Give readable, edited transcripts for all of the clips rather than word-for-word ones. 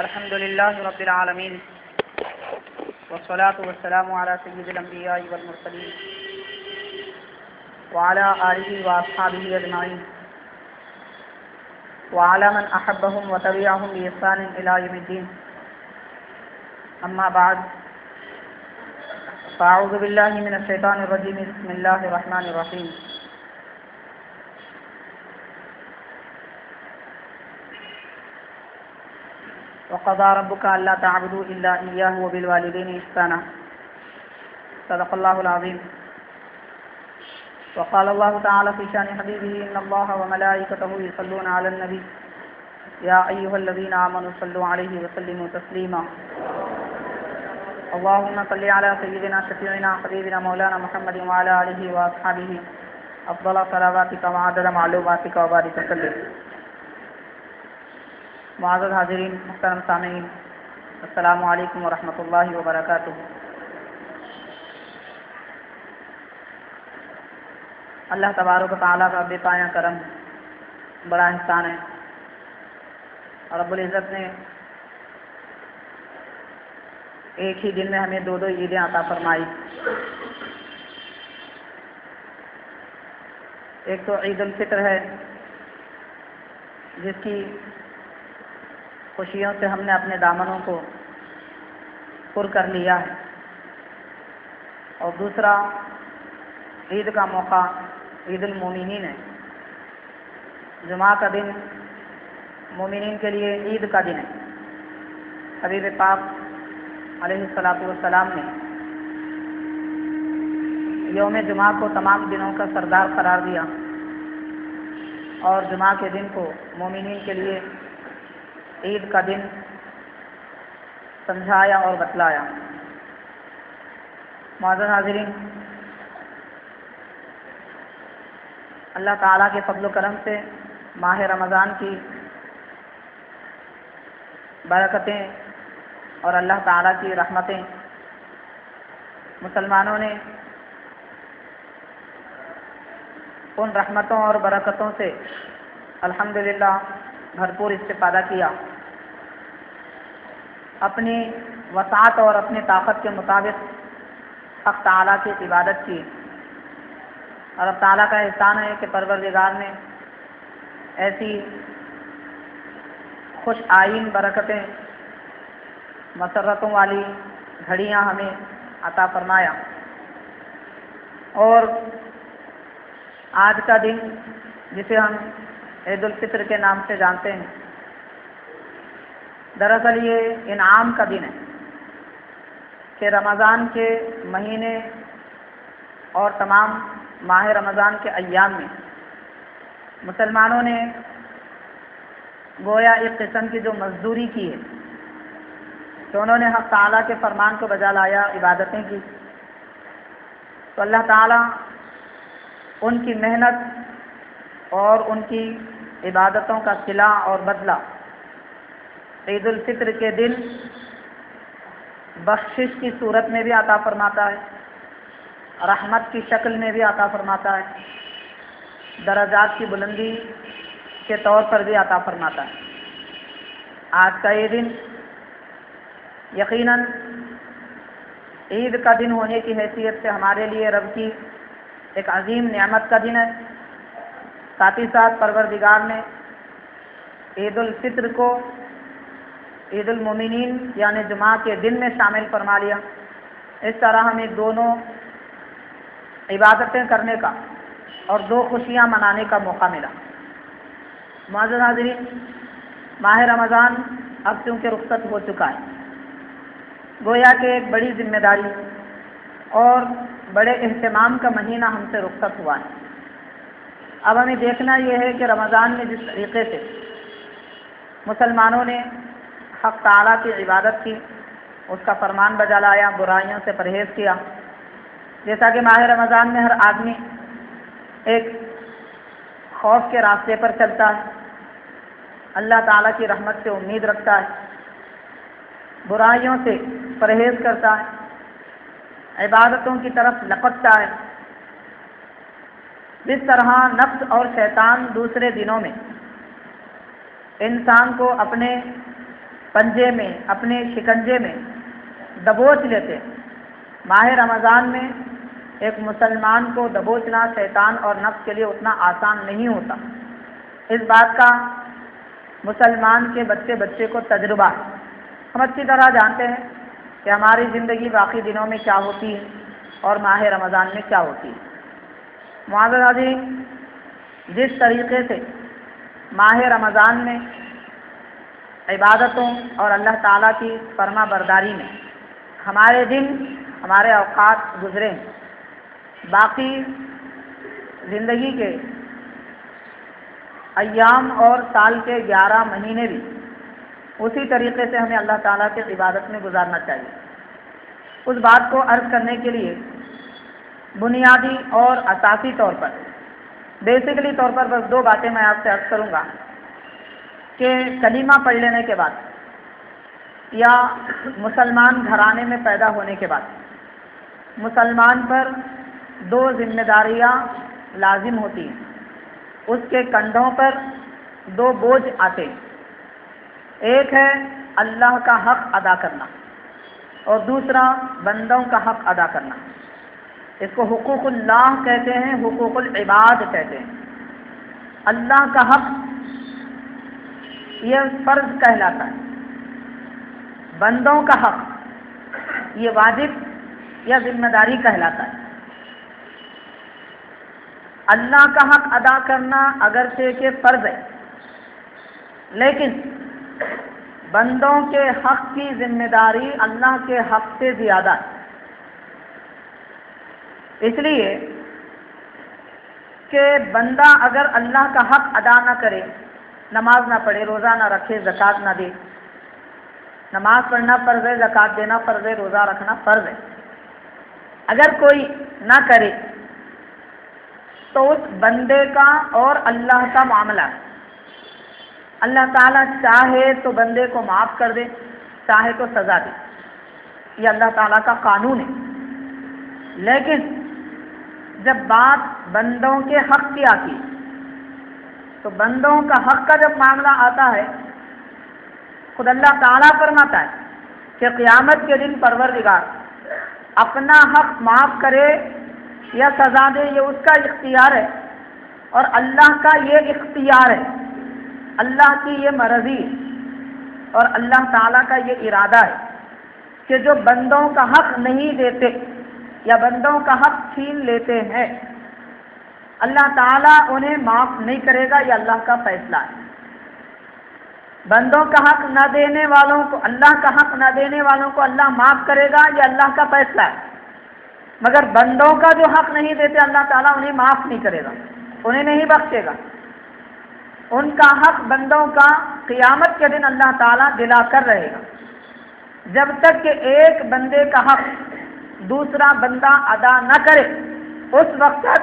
الحمد لله رب العالمين والصلاة والسلام على سيد الأنبياء والمرسلين وعلى آله وأصحابه أجمعين وعلى من أحبهم وتبعهم بإحسان إلى يوم الدين. أما بعد، فأعوذ بالله من الشيطان الرجيم. بسم الله الرحمن الرحيم. وقضى ربك ألا تعبدوا إلا إياه وبالوالدين إحسانا. صدق الله العظيم. وقال الله تعالى في شأن حبيبه: إن الله وملائكته يصلون على النبي يا أيها الذين آمنوا صلوا عليه وسلموا تسليما. اللهم صل على سيدنا شفيعنا حبيبنا مولانا محمد وعلى آله وأصحابه أفضل صلواتك وعدد معلوماتك وبارك وسلم. معزز حاضرین، محترم سامعین، السلام علیکم ورحمۃ اللہ وبرکاتہ. اللہ تبارک و تعالیٰ کا بے پایہ کرم، بڑا احسان ہے. رب العزت نے ایک ہی دن میں ہمیں دو عیدیں عطا فرمائی. ایک تو عید الفطر ہے، جس کی خوشیوں سے ہم نے اپنے دامنوں کو پر کر لیا ہے، اور دوسرا عید کا موقع عید المومنین ہے. جمعہ کا دن مومنین کے لیے عید کا دن ہے. حبیب پاک علیہ الصلاۃ والسلام نے یوم جمعہ کو تمام دنوں کا سردار قرار دیا، اور جمعہ کے دن کو مومنین کے لیے عید کا دن سمجھایا اور بتلایا. معزز حاضرین، اللہ تعالیٰ کے فضل و کرم سے ماہ رمضان کی برکتیں اور اللہ تعالیٰ کی رحمتیں مسلمانوں نے ان رحمتوں اور برکتوں سے الحمدللہ بھرپور استفادہ کیا. اپنی وسعت اور اپنی طاقت کے مطابق حق تعالیٰ کی عبادت کی، اور اب تعالیٰ کا احسان ہے کہ پروردگار نے ایسی خوش آئین برکتیں، مسرتوں والی گھڑیاں ہمیں عطا فرمایا. اور آج کا دن، جسے ہم عید الفطر کے نام سے جانتے ہیں، دراصل یہ انعام کا دن ہے کہ رمضان کے مہینے اور تمام ماہ رمضان کے ایام میں مسلمانوں نے گویا ایک قسم کی جو مزدوری کی ہے کہ انہوں نے حق تعالیٰ کے فرمان کو بجا لایا، عبادتیں کی، تو اللہ تعالیٰ ان کی محنت اور ان کی عبادتوں کا صلہ اور بدلہ عید الفطر کے دن بخشش کی صورت میں بھی عطا فرماتا ہے، رحمت کی شکل میں بھی عطا فرماتا ہے، درجات کی بلندی کے طور پر بھی عطا فرماتا ہے. آج کا یہ دن یقیناً عید کا دن ہونے کی حیثیت سے ہمارے لیے رب کی ایک عظیم نعمت کا دن ہے. ساتھ ہی ساتھ پروردگار نے عید الفطر کو عید المومنین یعنی جمعہ کے دن میں شامل فرما لیا. اس طرح ہمیں دونوں عبادتیں کرنے کا اور دو خوشیاں منانے کا موقع ملا. معزز حاضرین، ماہ رمضان اب چونکہ رخصت ہو چکا ہے، گویا کہ ایک بڑی ذمہ داری اور بڑے اہتمام کا مہینہ ہم سے رخصت ہوا ہے. اب ہمیں دیکھنا یہ ہے کہ رمضان میں جس طریقے سے مسلمانوں نے حق تعالیٰ کی عبادت کی، اس کا فرمان بجا لایا، برائیوں سے پرہیز کیا. جیسا کہ ماہ رمضان میں ہر آدمی ایک خوف کے راستے پر چلتا ہے، اللہ تعالیٰ کی رحمت سے امید رکھتا ہے، برائیوں سے پرہیز کرتا ہے، عبادتوں کی طرف لپکتا ہے. جس طرح نفس اور شیطان دوسرے دنوں میں انسان کو اپنے پنجے میں، اپنے شکنجے میں دبوچ لیتے ہیں۔ ماہ رمضان میں ایک مسلمان کو دبوچنا شیطان اور نفس کے لیے اتنا آسان نہیں ہوتا۔ اس بات کا مسلمان کے بچے بچے کو تجربہ ہے۔ ہم اچھی طرح جانتے ہیں کہ ہماری زندگی باقی دنوں میں کیا ہوتی ہے اور ماہ رمضان میں کیا ہوتی ہے۔ معزز حاضرین، جس طریقے سے ماہ رمضان میں عبادتوں اور اللہ تعالیٰ کی فرما برداری میں ہمارے دن، ہمارے اوقات گزرے ہیں، باقی زندگی کے ایام اور سال کے 11 مہینے بھی اسی طریقے سے ہمیں اللہ تعالیٰ کی عبادت میں گزارنا چاہیے۔ اس بات کو عرض کرنے کے لیے بنیادی اور اساسی طور پر، بیسیکلی طور پر بس 2 باتیں میں آپ سے عرض کروں گا کہ کلمہ پڑھ لینے کے بعد یا مسلمان گھرانے میں پیدا ہونے کے بعد مسلمان پر 2 ذمہ داریاں لازم ہوتی ہیں، اس کے کندھوں پر 2 بوجھ آتے ہیں۔ ایک ہے اللہ کا حق ادا کرنا اور دوسرا بندوں کا حق ادا کرنا۔ اس کو حقوق اللہ کہتے ہیں، حقوق العباد کہتے ہیں۔ اللہ کا حق یہ فرض کہلاتا ہے، بندوں کا حق یہ واجب یا ذمہ داری کہلاتا ہے۔ اللہ کا حق ادا کرنا اگرچہ کہ فرض ہے، لیکن بندوں کے حق کی ذمہ داری اللہ کے حق سے زیادہ ہے۔ اس لیے کہ بندہ اگر اللہ کا حق ادا نہ کرے، نماز نہ پڑھے، روزہ نہ رکھے، زکوٰۃ نہ دے، نماز پڑھنا فرض ہے، زکوٰۃ دینا فرض ہے، روزہ رکھنا فرض ہے، اگر کوئی نہ کرے تو اس بندے کا اور اللہ کا معاملہ ہے۔ اللہ تعالیٰ چاہے تو بندے کو معاف کر دے، چاہے تو سزا دے، یہ اللہ تعالیٰ کا قانون ہے۔ لیکن جب بات بندوں کے حق کی آتی ہے تو بندوں کا حق کا جب معاملہ آتا ہے، خود اللہ تعالیٰ فرماتا ہے کہ قیامت کے دن پروردگار اپنا حق معاف کرے یا سزا دے، یہ اس کا اختیار ہے، اور اللہ کا یہ اختیار ہے، اللہ کی یہ مرضی ہے، اور اللہ تعالیٰ کا یہ ارادہ ہے کہ جو بندوں کا حق نہیں دیتے یا بندوں کا حق چھین لیتے ہیں، اللہ تعالیٰ انہیں معاف نہیں کرے گا، یہ اللہ کا فیصلہ ہے۔ بندوں کا حق نہ دینے والوں کو، اللہ کا حق نہ دینے والوں کو اللہ معاف کرے گا، یہ اللہ کا فیصلہ ہے۔ مگر بندوں کا جو حق نہیں دیتے اللہ تعالیٰ انہیں معاف نہیں کرے گا، انہیں نہیں بخشے گا۔ ان کا حق بندوں کا قیامت کے دن اللہ تعالیٰ دلا کر رہے گا۔ جب تک کہ ایک بندے کا حق دوسرا بندہ ادا نہ کرے، اس وقت تک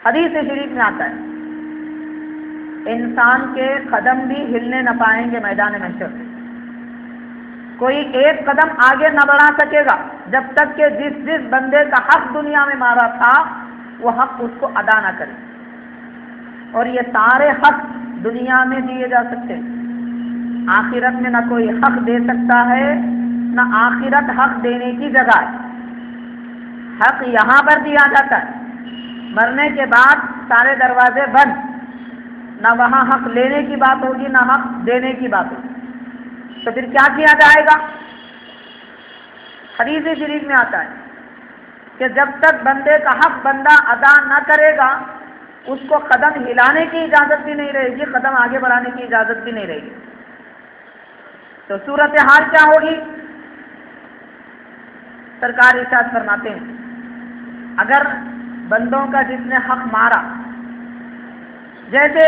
حدیث شریف میں آتا ہے انسان کے قدم بھی ہلنے نہ پائیں گے میدان محشر سے۔ کوئی ایک قدم آگے نہ بڑھا سکے گا جب تک کہ جس بندے کا حق دنیا میں مارا تھا وہ حق اس کو ادا نہ کرے۔ اور یہ سارے حق دنیا میں دیے جا سکتے ہیں، آخرت میں نہ کوئی حق دے سکتا ہے، نہ آخرت حق دینے کی جگہ ہے۔ حق یہاں پر دیا جاتا ہے، مرنے کے بعد سارے دروازے بند، نہ وہاں حق لینے کی بات ہوگی نہ حق دینے کی بات ہوگی۔ تو پھر کیا کیا جائے گا؟ حدیث شریف میں آتا ہے کہ جب تک بندے کا حق بندہ ادا نہ کرے گا اس کو قدم ہلانے کی اجازت بھی نہیں رہے گی، قدم آگے بڑھانے کی اجازت بھی نہیں رہے گی۔ تو صورتحال کیا ہوگی؟ سرکار ارشاد فرماتے ہیں اگر بندوں کا جس نے حق مارا، جیسے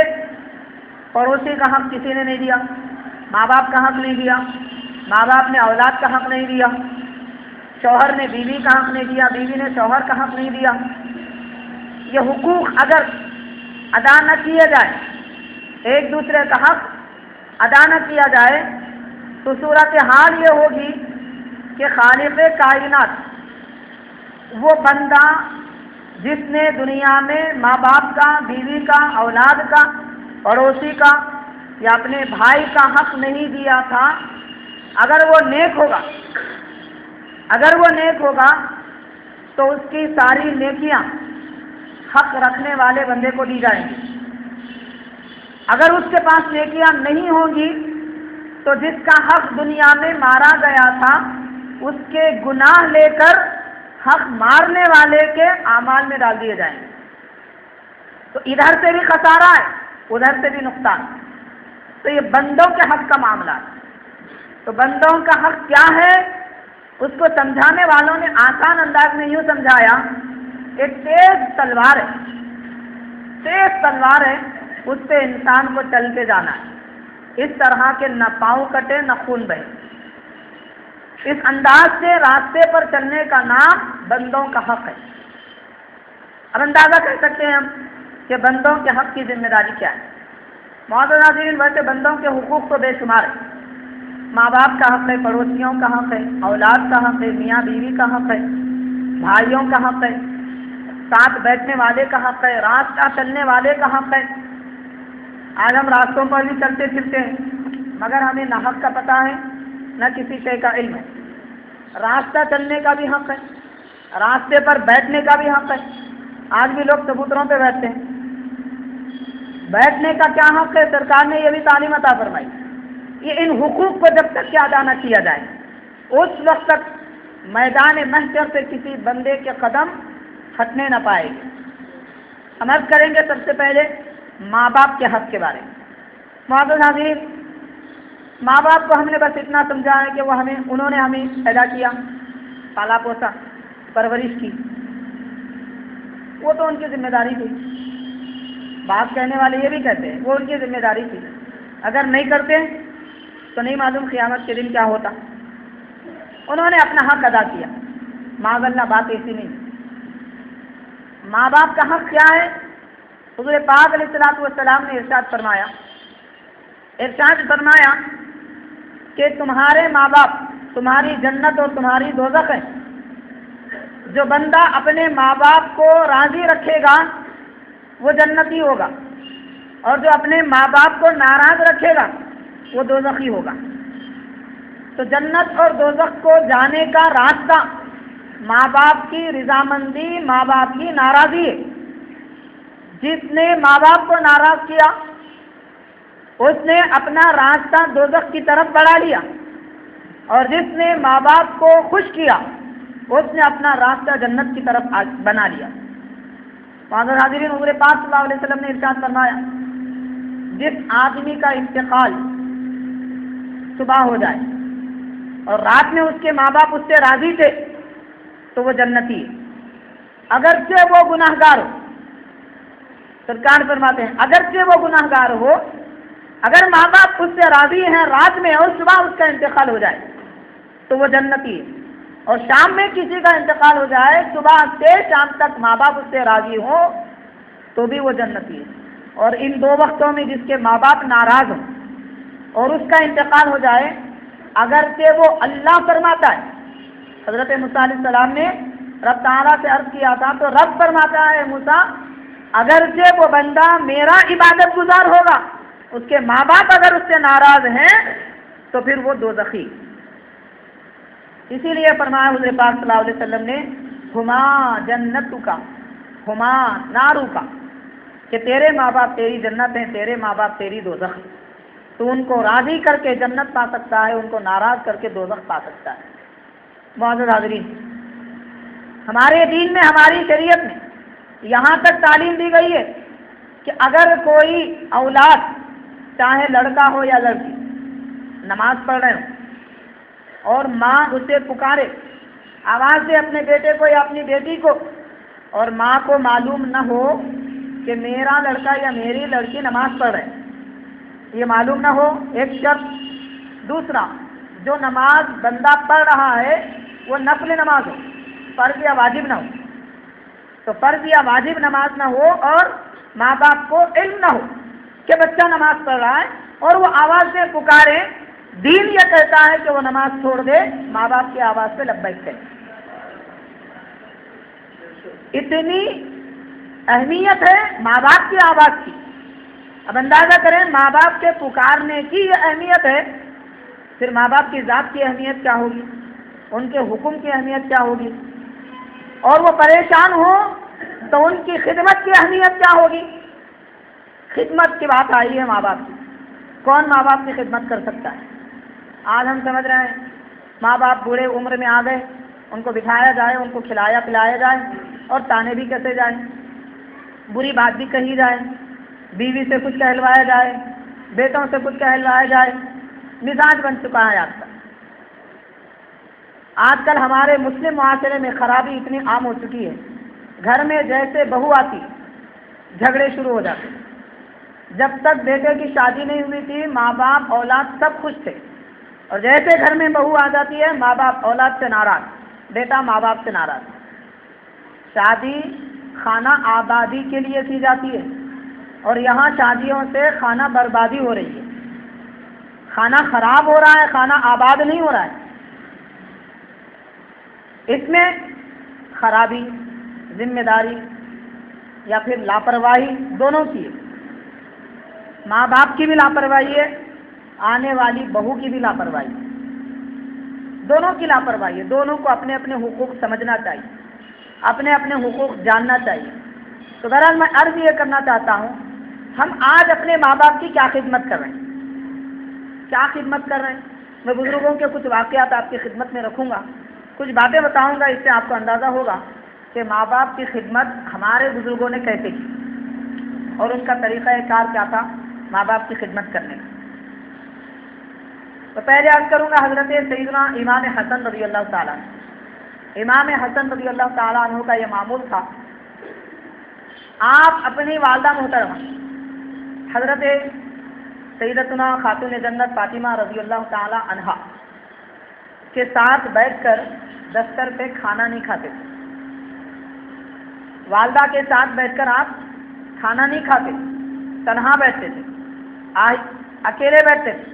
پڑوسی کا حق کسی نے نہیں دیا، ماں باپ کا حق نہیں دیا، ماں باپ نے اولاد کا حق نہیں دیا، شوہر نے بیوی کا حق نہیں دیا، بیوی نے شوہر کا حق نہیں دیا، یہ حقوق اگر ادا نہ کیے جائے، ایک دوسرے کا حق ادا نہ کیا جائے تو صورتحال یہ ہوگی کہ خالق کائنات وہ بندہ جس نے دنیا میں ماں باپ کا، بیوی کا، اولاد کا، پڑوسی کا یا اپنے بھائی کا حق نہیں دیا تھا، اگر وہ نیک ہوگا تو اس کی ساری نیکیاں حق رکھنے والے بندے کو دی جائیں گی۔ اگر اس کے پاس نیکیاں نہیں ہوں گی تو جس کا حق دنیا میں مارا گیا تھا اس کے گناہ لے کر حق مارنے والے کے اعمال میں ڈال دیے جائیں گے۔ تو ادھر سے بھی خسارہ ہے، ادھر سے بھی نقصان۔ تو یہ بندوں کے حق کا معاملہ ہے۔ تو بندوں کا حق کیا ہے اس کو سمجھانے والوں نے آسان انداز میں یوں سمجھایا کہ تیز تلوار ہے، اس پہ انسان کو چل کے جانا ہے، اس طرح کے نہ پاؤں کٹے نہ خون بہے۔ اس انداز سے راستے پر چلنے کا نام بندوں کا حق ہے۔ اب اندازہ کر سکتے ہیں ہم کہ بندوں کے حق کی ذمہ داری کیا ہے۔ معزز ناظرین، ویسے بندوں کے حقوق تو بے شمار ہیں۔ ماں باپ کا حق ہے، پڑوسیوں کا حق ہے، اولاد کا حق ہے، میاں بیوی کا حق ہے، بھائیوں کا حق ہے، ساتھ بیٹھنے والے کا حق ہے، راستہ چلنے والے کا حق ہے۔ آج ہم راستوں پر بھی چلتے پھرتے ہیں مگر ہمیں نہ حق کا پتہ ہے نہ کسی شے کا علم ہے۔ راستہ چلنے کا بھی حق ہے، راستے پر بیٹھنے کا بھی حق ہے۔ آج بھی لوگ چبوتروں پہ بیٹھتے ہیں۔ بیٹھنے کا کیا حق ہے؟ سرکار نے یہ بھی تعلیم عطا فرمائی۔ یہ ان حقوق کو جب تک کہ ادا نہ کیا جائے اس وقت تک میدان محشر سے کسی بندے کے قدم ہٹنے نہ پائے گے۔ ہم عرض کریں گے سب سے پہلے ماں باپ کے حق کے بارے میں۔ معزز حاضرین، ماں باپ کو ہم نے بس اتنا سمجھا ہے کہ انہوں نے ہمیں پیدا کیا، پالا پوسا، پرورش کی، وہ تو ان کی ذمہ داری تھی۔ بات کہنے والے یہ بھی کہتے ہیں وہ ان کی ذمہ داری تھی، اگر نہیں کرتے تو نہیں معلوم قیامت کے دن کیا ہوتا۔ انہوں نے اپنا حق ادا کیا، معاذ اللہ بات ایسی نہیں۔ ماں باپ کا حق کیا ہے؟ حضور پاک علیہ الصلوۃ والسلام نے ارشاد فرمایا کہ تمہارے ماں باپ تمہاری جنت اور تمہاری دوزخ ہے۔ جو بندہ اپنے ماں باپ کو راضی رکھے گا وہ جنتی ہوگا، اور جو اپنے ماں باپ کو ناراض رکھے گا وہ دوزخی ہوگا۔ تو جنت اور دوزخ کو جانے کا راستہ ماں باپ کی رضامندی، ماں باپ کی ناراضی ہے۔ جس نے ماں باپ کو ناراض کیا اس نے اپنا راستہ دوزخ کی طرف بڑھا لیا، اور جس نے ماں باپ کو خوش کیا اس نے اپنا راستہ جنت کی طرف بنا لیا۔ معزز حاضرین، حضور پاک صلی اللہ علیہ وسلم نے ارشاد فرمایا جس آدمی کا انتقال صبح ہو جائے اور رات میں اس کے ماں باپ اس سے راضی تھے تو وہ جنتی ہے، اگرچہ وہ گناہ گار ہو۔ سرکار فرماتے ہیں اگرچہ وہ گناہ گار ہو، اگر ماں باپ اس سے راضی ہیں رات میں اور صبح اس کا انتقال ہو جائے تو وہ جنتی ہے، اور شام میں کسی کا انتقال ہو جائے صبح سے شام تک ماں باپ اس سے راضی ہوں تو بھی وہ جنتی ہے۔ اور ان دو وقتوں میں جس کے ماں باپ ناراض ہوں اور اس کا انتقال ہو جائے، اگرچہ وہ اللہ فرماتا ہے، حضرت موسیٰ علیہ السلام نے رب تعالیٰ سے عرض کیا تھا تو رب فرماتا ہے موسیٰ اگرچہ وہ بندہ میرا عبادت گزار ہوگا، اس کے ماں باپ اگر اس سے ناراض ہیں تو پھر وہ دوزخی۔ اسی لیے فرمایا حضور پاک صلی اللہ علیہ وسلم نے ہما جنت کا ہما نارو کا، کہ تیرے ماں باپ تیری جنت ہیں، تیرے ماں باپ تیری دوزخ۔ تو ان کو راضی کر کے جنت پا سکتا ہے، ان کو ناراض کر کے دوزخ پا سکتا ہے۔ معزز حاضرین، ہمارے دین میں، ہماری شریعت میں یہاں تک تعلیم دی گئی ہے کہ اگر کوئی اولاد چاہے لڑکا ہو یا لڑکی نماز پڑھ رہے ہوں اور ماں اسے پکارے آواز سے اپنے بیٹے کو یا اپنی بیٹی کو، اور ماں کو معلوم نہ ہو کہ میرا لڑکا یا میری لڑکی نماز پڑھ رہے، یہ معلوم نہ ہو، ایک شرط۔ دوسرا، جو نماز بندہ پڑھ رہا ہے وہ نفل نماز ہو، فرض یا واجب نہ ہو۔ تو فرض یا واجب نماز نہ ہو اور ماں باپ کو علم نہ ہو کہ بچہ نماز پڑھ رہا ہے اور وہ آواز سے پکارے، دین یہ کہتا ہے کہ وہ نماز چھوڑ دے، ماں باپ کی آواز سے لبیک کہے۔ اتنی اہمیت ہے ماں باپ کی آواز کی اب اندازہ کریں ماں باپ کے پکارنے کی یہ اہمیت ہے، پھر ماں باپ کی ذات کی اہمیت کیا ہوگی، ان کے حکم کی اہمیت کیا ہوگی، اور وہ پریشان ہوں تو ان کی خدمت کی اہمیت کیا ہوگی۔ خدمت کی بات آئی ہے ماں باپ کی، کون ماں باپ کی خدمت کر سکتا ہے؟ آج ہم سمجھ رہے ہیں ماں باپ بوڑھے عمر میں آ گئے، ان کو بٹھایا جائے، ان کو کھلایا پلایا جائے اور تانے بھی کسے جائیں، بری بات بھی کہی جائے، بیوی سے کچھ کہلوایا جائے، بیٹوں سے کچھ کہلوایا جائے، مزاج بن چکا ہے آج کل۔ آج کل ہمارے مسلم معاشرے میں خرابی اتنی عام ہو چکی ہے، گھر میں جیسے بہو آتی جھگڑے شروع ہو جاتے۔ جب تک بیٹے کی شادی نہیں ہوئی تھی ماں باپ اولاد سب خوش تھے، اور جیسے گھر میں بہو آ جاتی ہے ماں باپ اولاد سے ناراض، بیٹا ماں باپ سے ناراض۔ شادی خانہ آبادی کے لیے کی جاتی ہے، اور یہاں شادیوں سے خانہ بربادی ہو رہی ہے، خانہ خراب ہو رہا ہے، خانہ آباد نہیں ہو رہا ہے۔ اس میں خرابی، ذمہ داری یا پھر لاپرواہی دونوں کی ہے، ماں باپ کی بھی لاپرواہی ہے، آنے والی بہو کی بھی لاپرواہی ہے، دونوں کی لاپرواہی ہے۔ دونوں کو اپنے اپنے حقوق سمجھنا چاہیے، اپنے اپنے حقوق جاننا چاہیے۔ تو بہرحال میں عرض یہ کرنا چاہتا ہوں، ہم آج اپنے ماں باپ کی کیا خدمت کر رہے ہیں، کیا خدمت کر رہے ہیں۔ میں بزرگوں کے کچھ واقعات آپ کی خدمت میں رکھوں گا، کچھ باتیں بتاؤں گا، اس سے آپ کو اندازہ ہوگا کہ ماں باپ کی خدمت ہمارے بزرگوں نے کیسے کی اور ان کا طریقہ کار کیا تھا ماں باپ کی خدمت کرنے کا۔ تو پہلے عرض کروں گا حضرت سیدنا امام حسن رضی اللہ تعالیٰ، امام حسن رضی اللہ تعالیٰ عنہ کا یہ معمول تھا، آپ اپنی والدہ محترمہ حضرت سیدتنا خاتون جنت فاطمہ رضی اللہ تعالیٰ عنہا کے ساتھ بیٹھ کر دستر پہ کھانا نہیں کھاتے تھے، والدہ کے ساتھ بیٹھ کر آپ کھانا نہیں کھاتے، تنہا بیٹھتے تھے، اکیلے بیٹھتے تھے،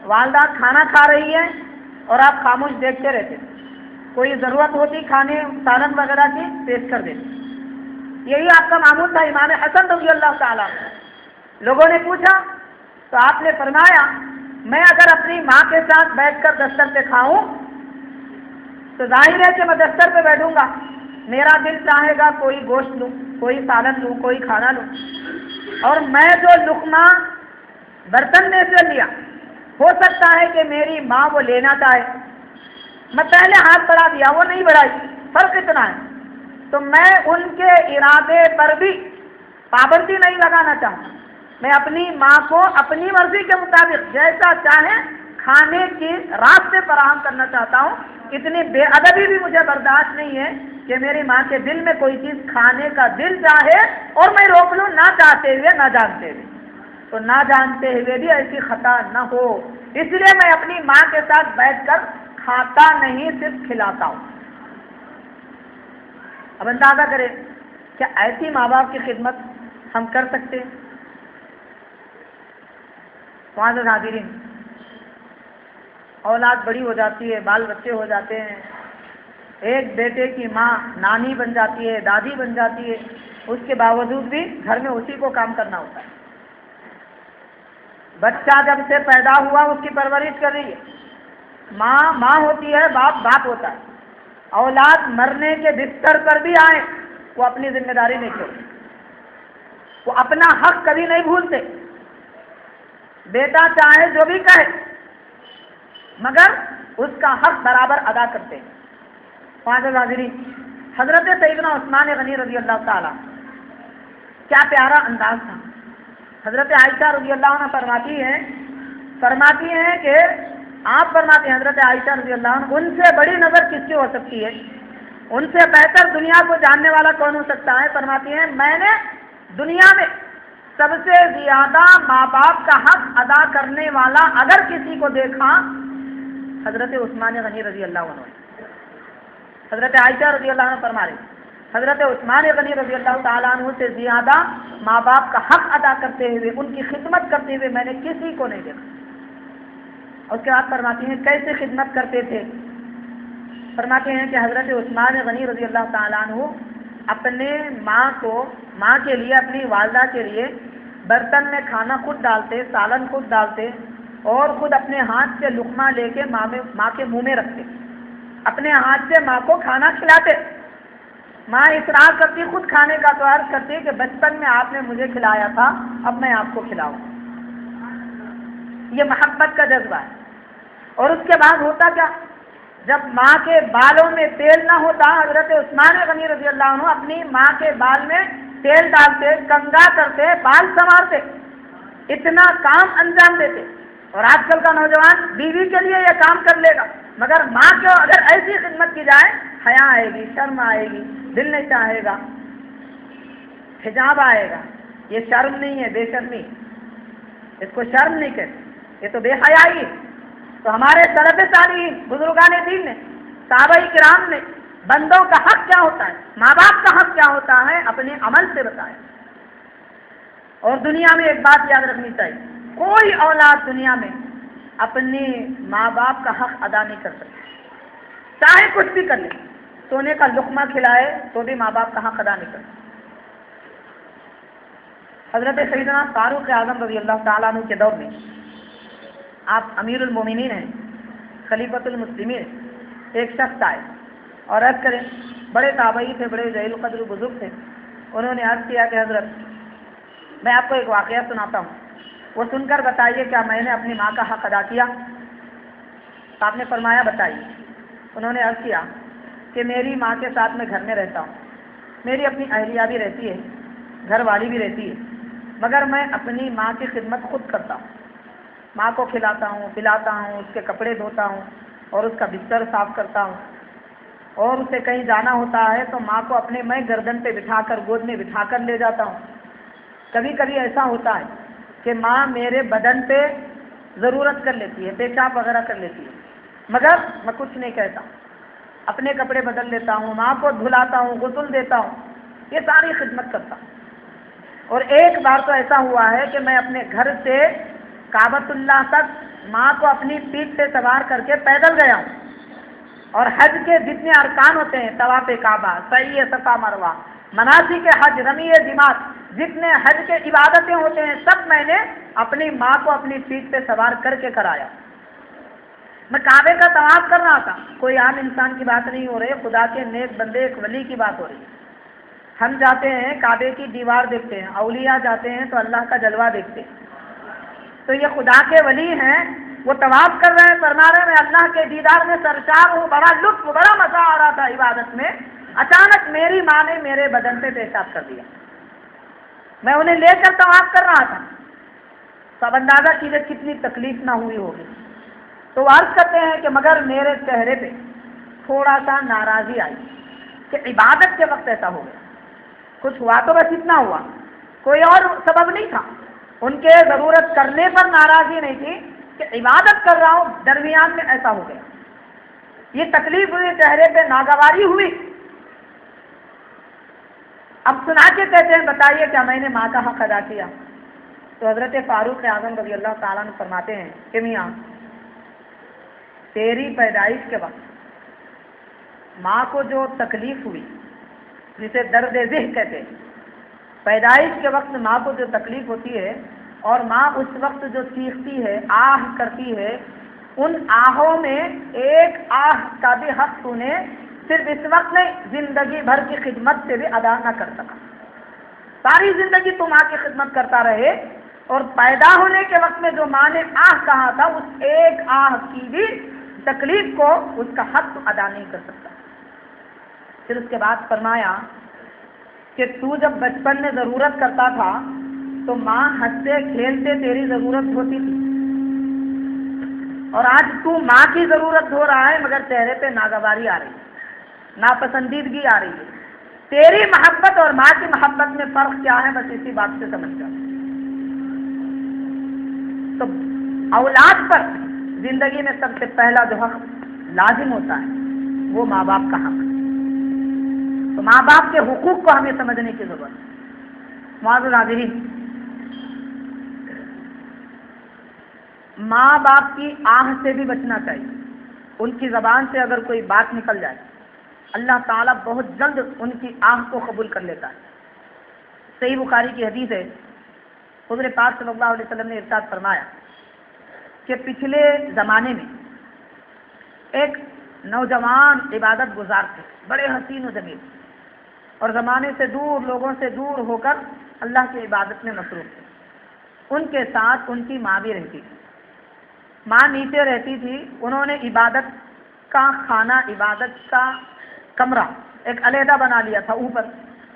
والدہ کھانا کھا رہی ہے اور آپ خاموش دیکھتے رہتے تھے، کوئی ضرورت ہوتی کھانے سالن وغیرہ کی پیش کر دیتے، یہی آپ کا معمول تھا امام حسن رضی اللہ تعالیٰ عنہ۔ لوگوں نے پوچھا تو آپ نے فرمایا، میں اگر اپنی ماں کے ساتھ بیٹھ کر دستر پہ کھاؤں تو ظاہر ہے کہ میں دستر پہ بیٹھوں گا، میرا دل چاہے گا کوئی گوشت لوں، کوئی سالن لوں، کوئی کھانا لوں، اور میں جو لقمہ برتن میں سے لیا ہو سکتا ہے کہ میری ماں وہ لینا چاہے، میں پہلے ہاتھ بڑھا دیا، وہ نہیں بڑھائی، فرق اتنا ہے، تو میں ان کے ارادے پر بھی پابندی نہیں لگانا چاہتا، میں اپنی ماں کو اپنی مرضی کے مطابق جیسا چاہے کھانے کی راستے فراہم کرنا چاہتا ہوں۔ اتنی بے ادبی بھی مجھے برداشت نہیں ہے کہ میری ماں کے دل میں کوئی چیز کھانے کا دل چاہے اور میں روک لوں، نہ چاہتے ہوئے نہ جانتے ہوئے، تو نہ جانتے ہوئے بھی ایسی خطا نہ ہو، اس لیے میں اپنی ماں کے ساتھ بیٹھ کر کھاتا نہیں، صرف کھلاتا ہوں۔ اب اندازہ کریں کیا ایسی ماں باپ کی خدمت ہم کر سکتے ہیں؟ معزز حاضرین، اولاد بڑی ہو جاتی ہے، بال بچے ہو جاتے ہیں، ایک بیٹے کی ماں نانی بن جاتی ہے، دادی بن جاتی ہے، اس کے باوجود بھی گھر میں اسی کو کام کرنا ہوتا ہے۔ بچہ جب سے پیدا ہوا اس کی پرورش کر رہی ہے، ماں ماں ہوتی ہے، باپ باپ ہوتا ہے۔ اولاد مرنے کے بستر پر بھی آئے وہ اپنی ذمہ داری نہیں چھوڑتے، وہ اپنا حق کبھی نہیں بھولتے، بیٹا چاہے جو بھی کہے مگر اس کا حق برابر ادا کرتے ہیں۔ معزز حاضرین، حضرت سیدنا عثمان غنی رضی اللہ تعالیٰ، کیا پیارا انداز تھا۔ حضرت عائشہ رضی اللہ عنہ فرماتی ہیں کہ آپ فرماتے ہیں حضرت عائشہ رضی اللہ عنہ، ان سے بڑی نظر کس کی ہو سکتی ہے، ان سے بہتر دنیا کو جاننے والا کون ہو سکتا ہے۔ فرماتی ہیں میں نے دنیا میں سب سے زیادہ ماں باپ کا حق ادا کرنے والا اگر کسی کو دیکھا حضرت عثمان غنی رضی اللہ عنہ۔ حضرت عائشہ رضی اللہ عنہ فرما رہی حضرت عثمان غنی رضی اللہ تعالیٰ عنہ سے زیادہ ماں باپ کا حق ادا کرتے ہوئے، ان کی خدمت کرتے ہوئے میں نے کسی کو نہیں دیکھا۔ اس کے بعد فرماتی ہیں کیسے خدمت کرتے تھے۔ فرماتے ہیں کہ حضرت عثمان غنی رضی اللہ تعالیٰ عنہ اپنے ماں کے لیے، اپنی والدہ کے لیے برتن میں کھانا خود ڈالتے، سالن خود ڈالتے اور خود اپنے ہاتھ سے لقمہ لے کے ماں کے منہ میں رکھتے، اپنے ہاتھ سے ماں کو کھانا کھلاتے۔ ماں اصرار کرتی خود کھانے کا تو عرض کرتی کہ بچپن میں آپ نے مجھے کھلایا تھا، اب میں آپ کو کھلاؤں۔ یہ محبت کا جذبہ ہے۔ اور اس کے بعد ہوتا کیا، جب ماں کے بالوں میں تیل نہ ہوتا، حضرت عثمان غنی رضی اللہ عنہ اپنی ماں کے بال میں تیل ڈالتے، کنگھا کرتے، بال سنوارتے، اتنا کام انجام دیتے۔ اور آج کل کا نوجوان بیوی کے لیے یہ کام کر لے گا، مگر ماں کو اگر ایسی خدمت کی جائے، حیا آئے گی، شرم آئے گی، دل نہیں چاہے گا، حجاب آئے گا۔ یہ شرم نہیں ہے، بے شرمی، اس کو شرم نہیں کہتے، یہ تو بے حیائی۔ تو ہمارے سلف صالحین، بزرگان دین نے، صحابہ کرام نے بندوں کا حق کیا ہوتا ہے، ماں باپ کا حق کیا ہوتا ہے، اپنے عمل سے بتایا۔ اور دنیا میں ایک بات یاد رکھنی چاہیے، کوئی اولاد دنیا میں اپنے ماں باپ کا حق ادا نہیں کر سکتی، چاہے کچھ بھی کر لے، سونے کا لقمہ کھلائے تو بھی ماں باپ کا حق ادا نہیں کر سکتی۔ حضرت سیدنا فاروق اعظم رضی اللہ تعالیٰ عنہ کے دور میں، آپ امیر المومنین ہیں، خلیفۃ المسلمین، ایک شخص آئے اور عرض کریں، بڑے تابعی تھے، بڑے ذلیل القدر بزرگ تھے، انہوں نے عرض کیا کہ حضرت میں آپ کو ایک واقعہ سناتا ہوں، وہ سن کر بتائیے کیا میں نے اپنی ماں کا حق ادا کیا؟ آپ نے فرمایا بتائیے۔ انہوں نے عرض کیا کہ میری ماں کے ساتھ میں گھر میں رہتا ہوں، میری اپنی اہلیہ بھی رہتی ہے، گھر والی بھی رہتی ہے، مگر میں اپنی ماں کی خدمت خود کرتا ہوں، ماں کو کھلاتا ہوں، پلاتا ہوں، اس کے کپڑے دھوتا ہوں اور اس کا بستر صاف کرتا ہوں، اور اسے کہیں جانا ہوتا ہے تو ماں کو اپنے میں گردن پہ بٹھا کر، گود میں بٹھا کر لے جاتا ہوں۔ کبھی کبھی ایسا ہوتا ہے کہ ماں میرے بدن پہ ضرورت کر لیتی ہے، پیشاب وغیرہ کر لیتی ہے، مگر میں کچھ نہیں کہتا، اپنے کپڑے بدل لیتا ہوں، ماں کو دھلاتا ہوں، غسل دیتا ہوں، یہ ساری خدمت کرتا ہوں۔ اور ایک بار تو ایسا ہوا ہے کہ میں اپنے گھر سے کعبۃ اللہ تک ماں کو اپنی پیٹھ سے سوار کر کے پیدل گیا ہوں، اور حج کے جتنے ارکان ہوتے ہیں، طواف کعبہ، سعی صفا مروہ، مناسک حج، رمی جمار، جتنے حج کے عبادتیں ہوتے ہیں، سب میں نے اپنی ماں کو اپنی پیٹھ پہ سوار کر کے کرایا۔ میں کعبے کا طواف کر رہا تھا، کوئی عام انسان کی بات نہیں ہو رہی، خدا کے نیک بندے ایک ولی کی بات ہو رہی ہے۔ ہم جاتے ہیں کعبے کی دیوار دیکھتے ہیں، اولیاء جاتے ہیں تو اللہ کا جلوہ دیکھتے ہیں، تو یہ خدا کے ولی ہیں، وہ طواف کر رہے ہیں، فرما رہے ہیں میں اللہ کے دیدار میں سرشار ہوں، بڑا لطف، بڑا مزہ آ رہا تھا عبادت میں، اچانک میری ماں نے میرے بدن پہ پیشاب کر دیا، میں انہیں لے کر طواف کر رہا تھا، تو اب اندازہ کیجیے کتنی تکلیف نہ ہوئی ہوگی۔ تو وہ عرض کرتے ہیں کہ مگر میرے چہرے پہ تھوڑا سا ناراضی آئی کہ عبادت کے وقت ایسا ہو گیا، کچھ ہوا تو بس اتنا ہوا، کوئی اور سبب نہیں تھا، ان کے ضرورت کرنے پر ناراضی نہیں تھی کہ عبادت کر رہا ہوں، درمیان میں ایسا ہو گیا، یہ تکلیف ہوئی، چہرے پہ ناگواری ہوئی۔ اب سنا کے کہتے ہیں بتائیے کیا میں نے ماں کا حق ادا کیا؟ تو حضرت فاروق اعظم رضی اللہ تعالیٰ عنہ فرماتے ہیں کہ میاں، تیری پیدائش کے وقت ماں کو جو تکلیف ہوئی، جسے درد ذہ کہتے ہیں، پیدائش کے وقت ماں کو جو تکلیف ہوتی ہے اور ماں اس وقت جو چیختی ہے، آہ کرتی ہے، ان آہوں میں ایک آہ کا بھی حق تو نے صرف اس وقت نہیں، زندگی بھر کی خدمت سے بھی ادا نہ کر سکا۔ ساری زندگی تو ماں کی خدمت کرتا رہے، اور پیدا ہونے کے وقت میں جو ماں نے آہ کہا تھا، اس ایک آہ کی بھی تکلیف کو اس کا حق تو ادا نہیں کر سکتا۔ پھر اس کے بعد فرمایا کہ تو جب بچپن میں ضرورت کرتا تھا تو ماں ہنستے کھیلتے تیری ضرورت ہوتی تھی، اور آج تو ماں کی ضرورت ہو رہا ہے مگر چہرے پہ ناگواری آ رہی ہے، ناپسندیدگی آ رہی ہے۔ تیری محبت اور ماں کی محبت میں فرق کیا ہے، بس اسی بات سے سمجھ جاؤ۔ تو اولاد پر زندگی میں سب سے پہلا جو حق لازم ہوتا ہے وہ ماں باپ کا حق ہے۔ تو ماں باپ کے حقوق کو ہمیں سمجھنے کی ضرورت ہے۔ معزز حاضرین، ماں باپ کی آہ سے بھی بچنا چاہیے، ان کی زبان سے اگر کوئی بات نکل جائے اللہ تعالیٰ بہت جلد ان کی آہ کو قبول کر لیتا ہے۔ صحیح بخاری کی حدیث ہے حضور پاک صلی اللہ علیہ وسلم نے ارشاد فرمایا کہ پچھلے زمانے میں ایک نوجوان عبادت گزار تھے، بڑے حسین و جمیل، اور زمانے سے دور، لوگوں سے دور ہو کر اللہ کی عبادت میں مصروف تھے۔ ان کے ساتھ ان کی ماں بھی رہتی تھی۔ ماں نیچے رہتی تھی، انہوں نے عبادت کا خانہ، عبادت کا کمرہ ایک علیحدہ بنا لیا تھا اوپر،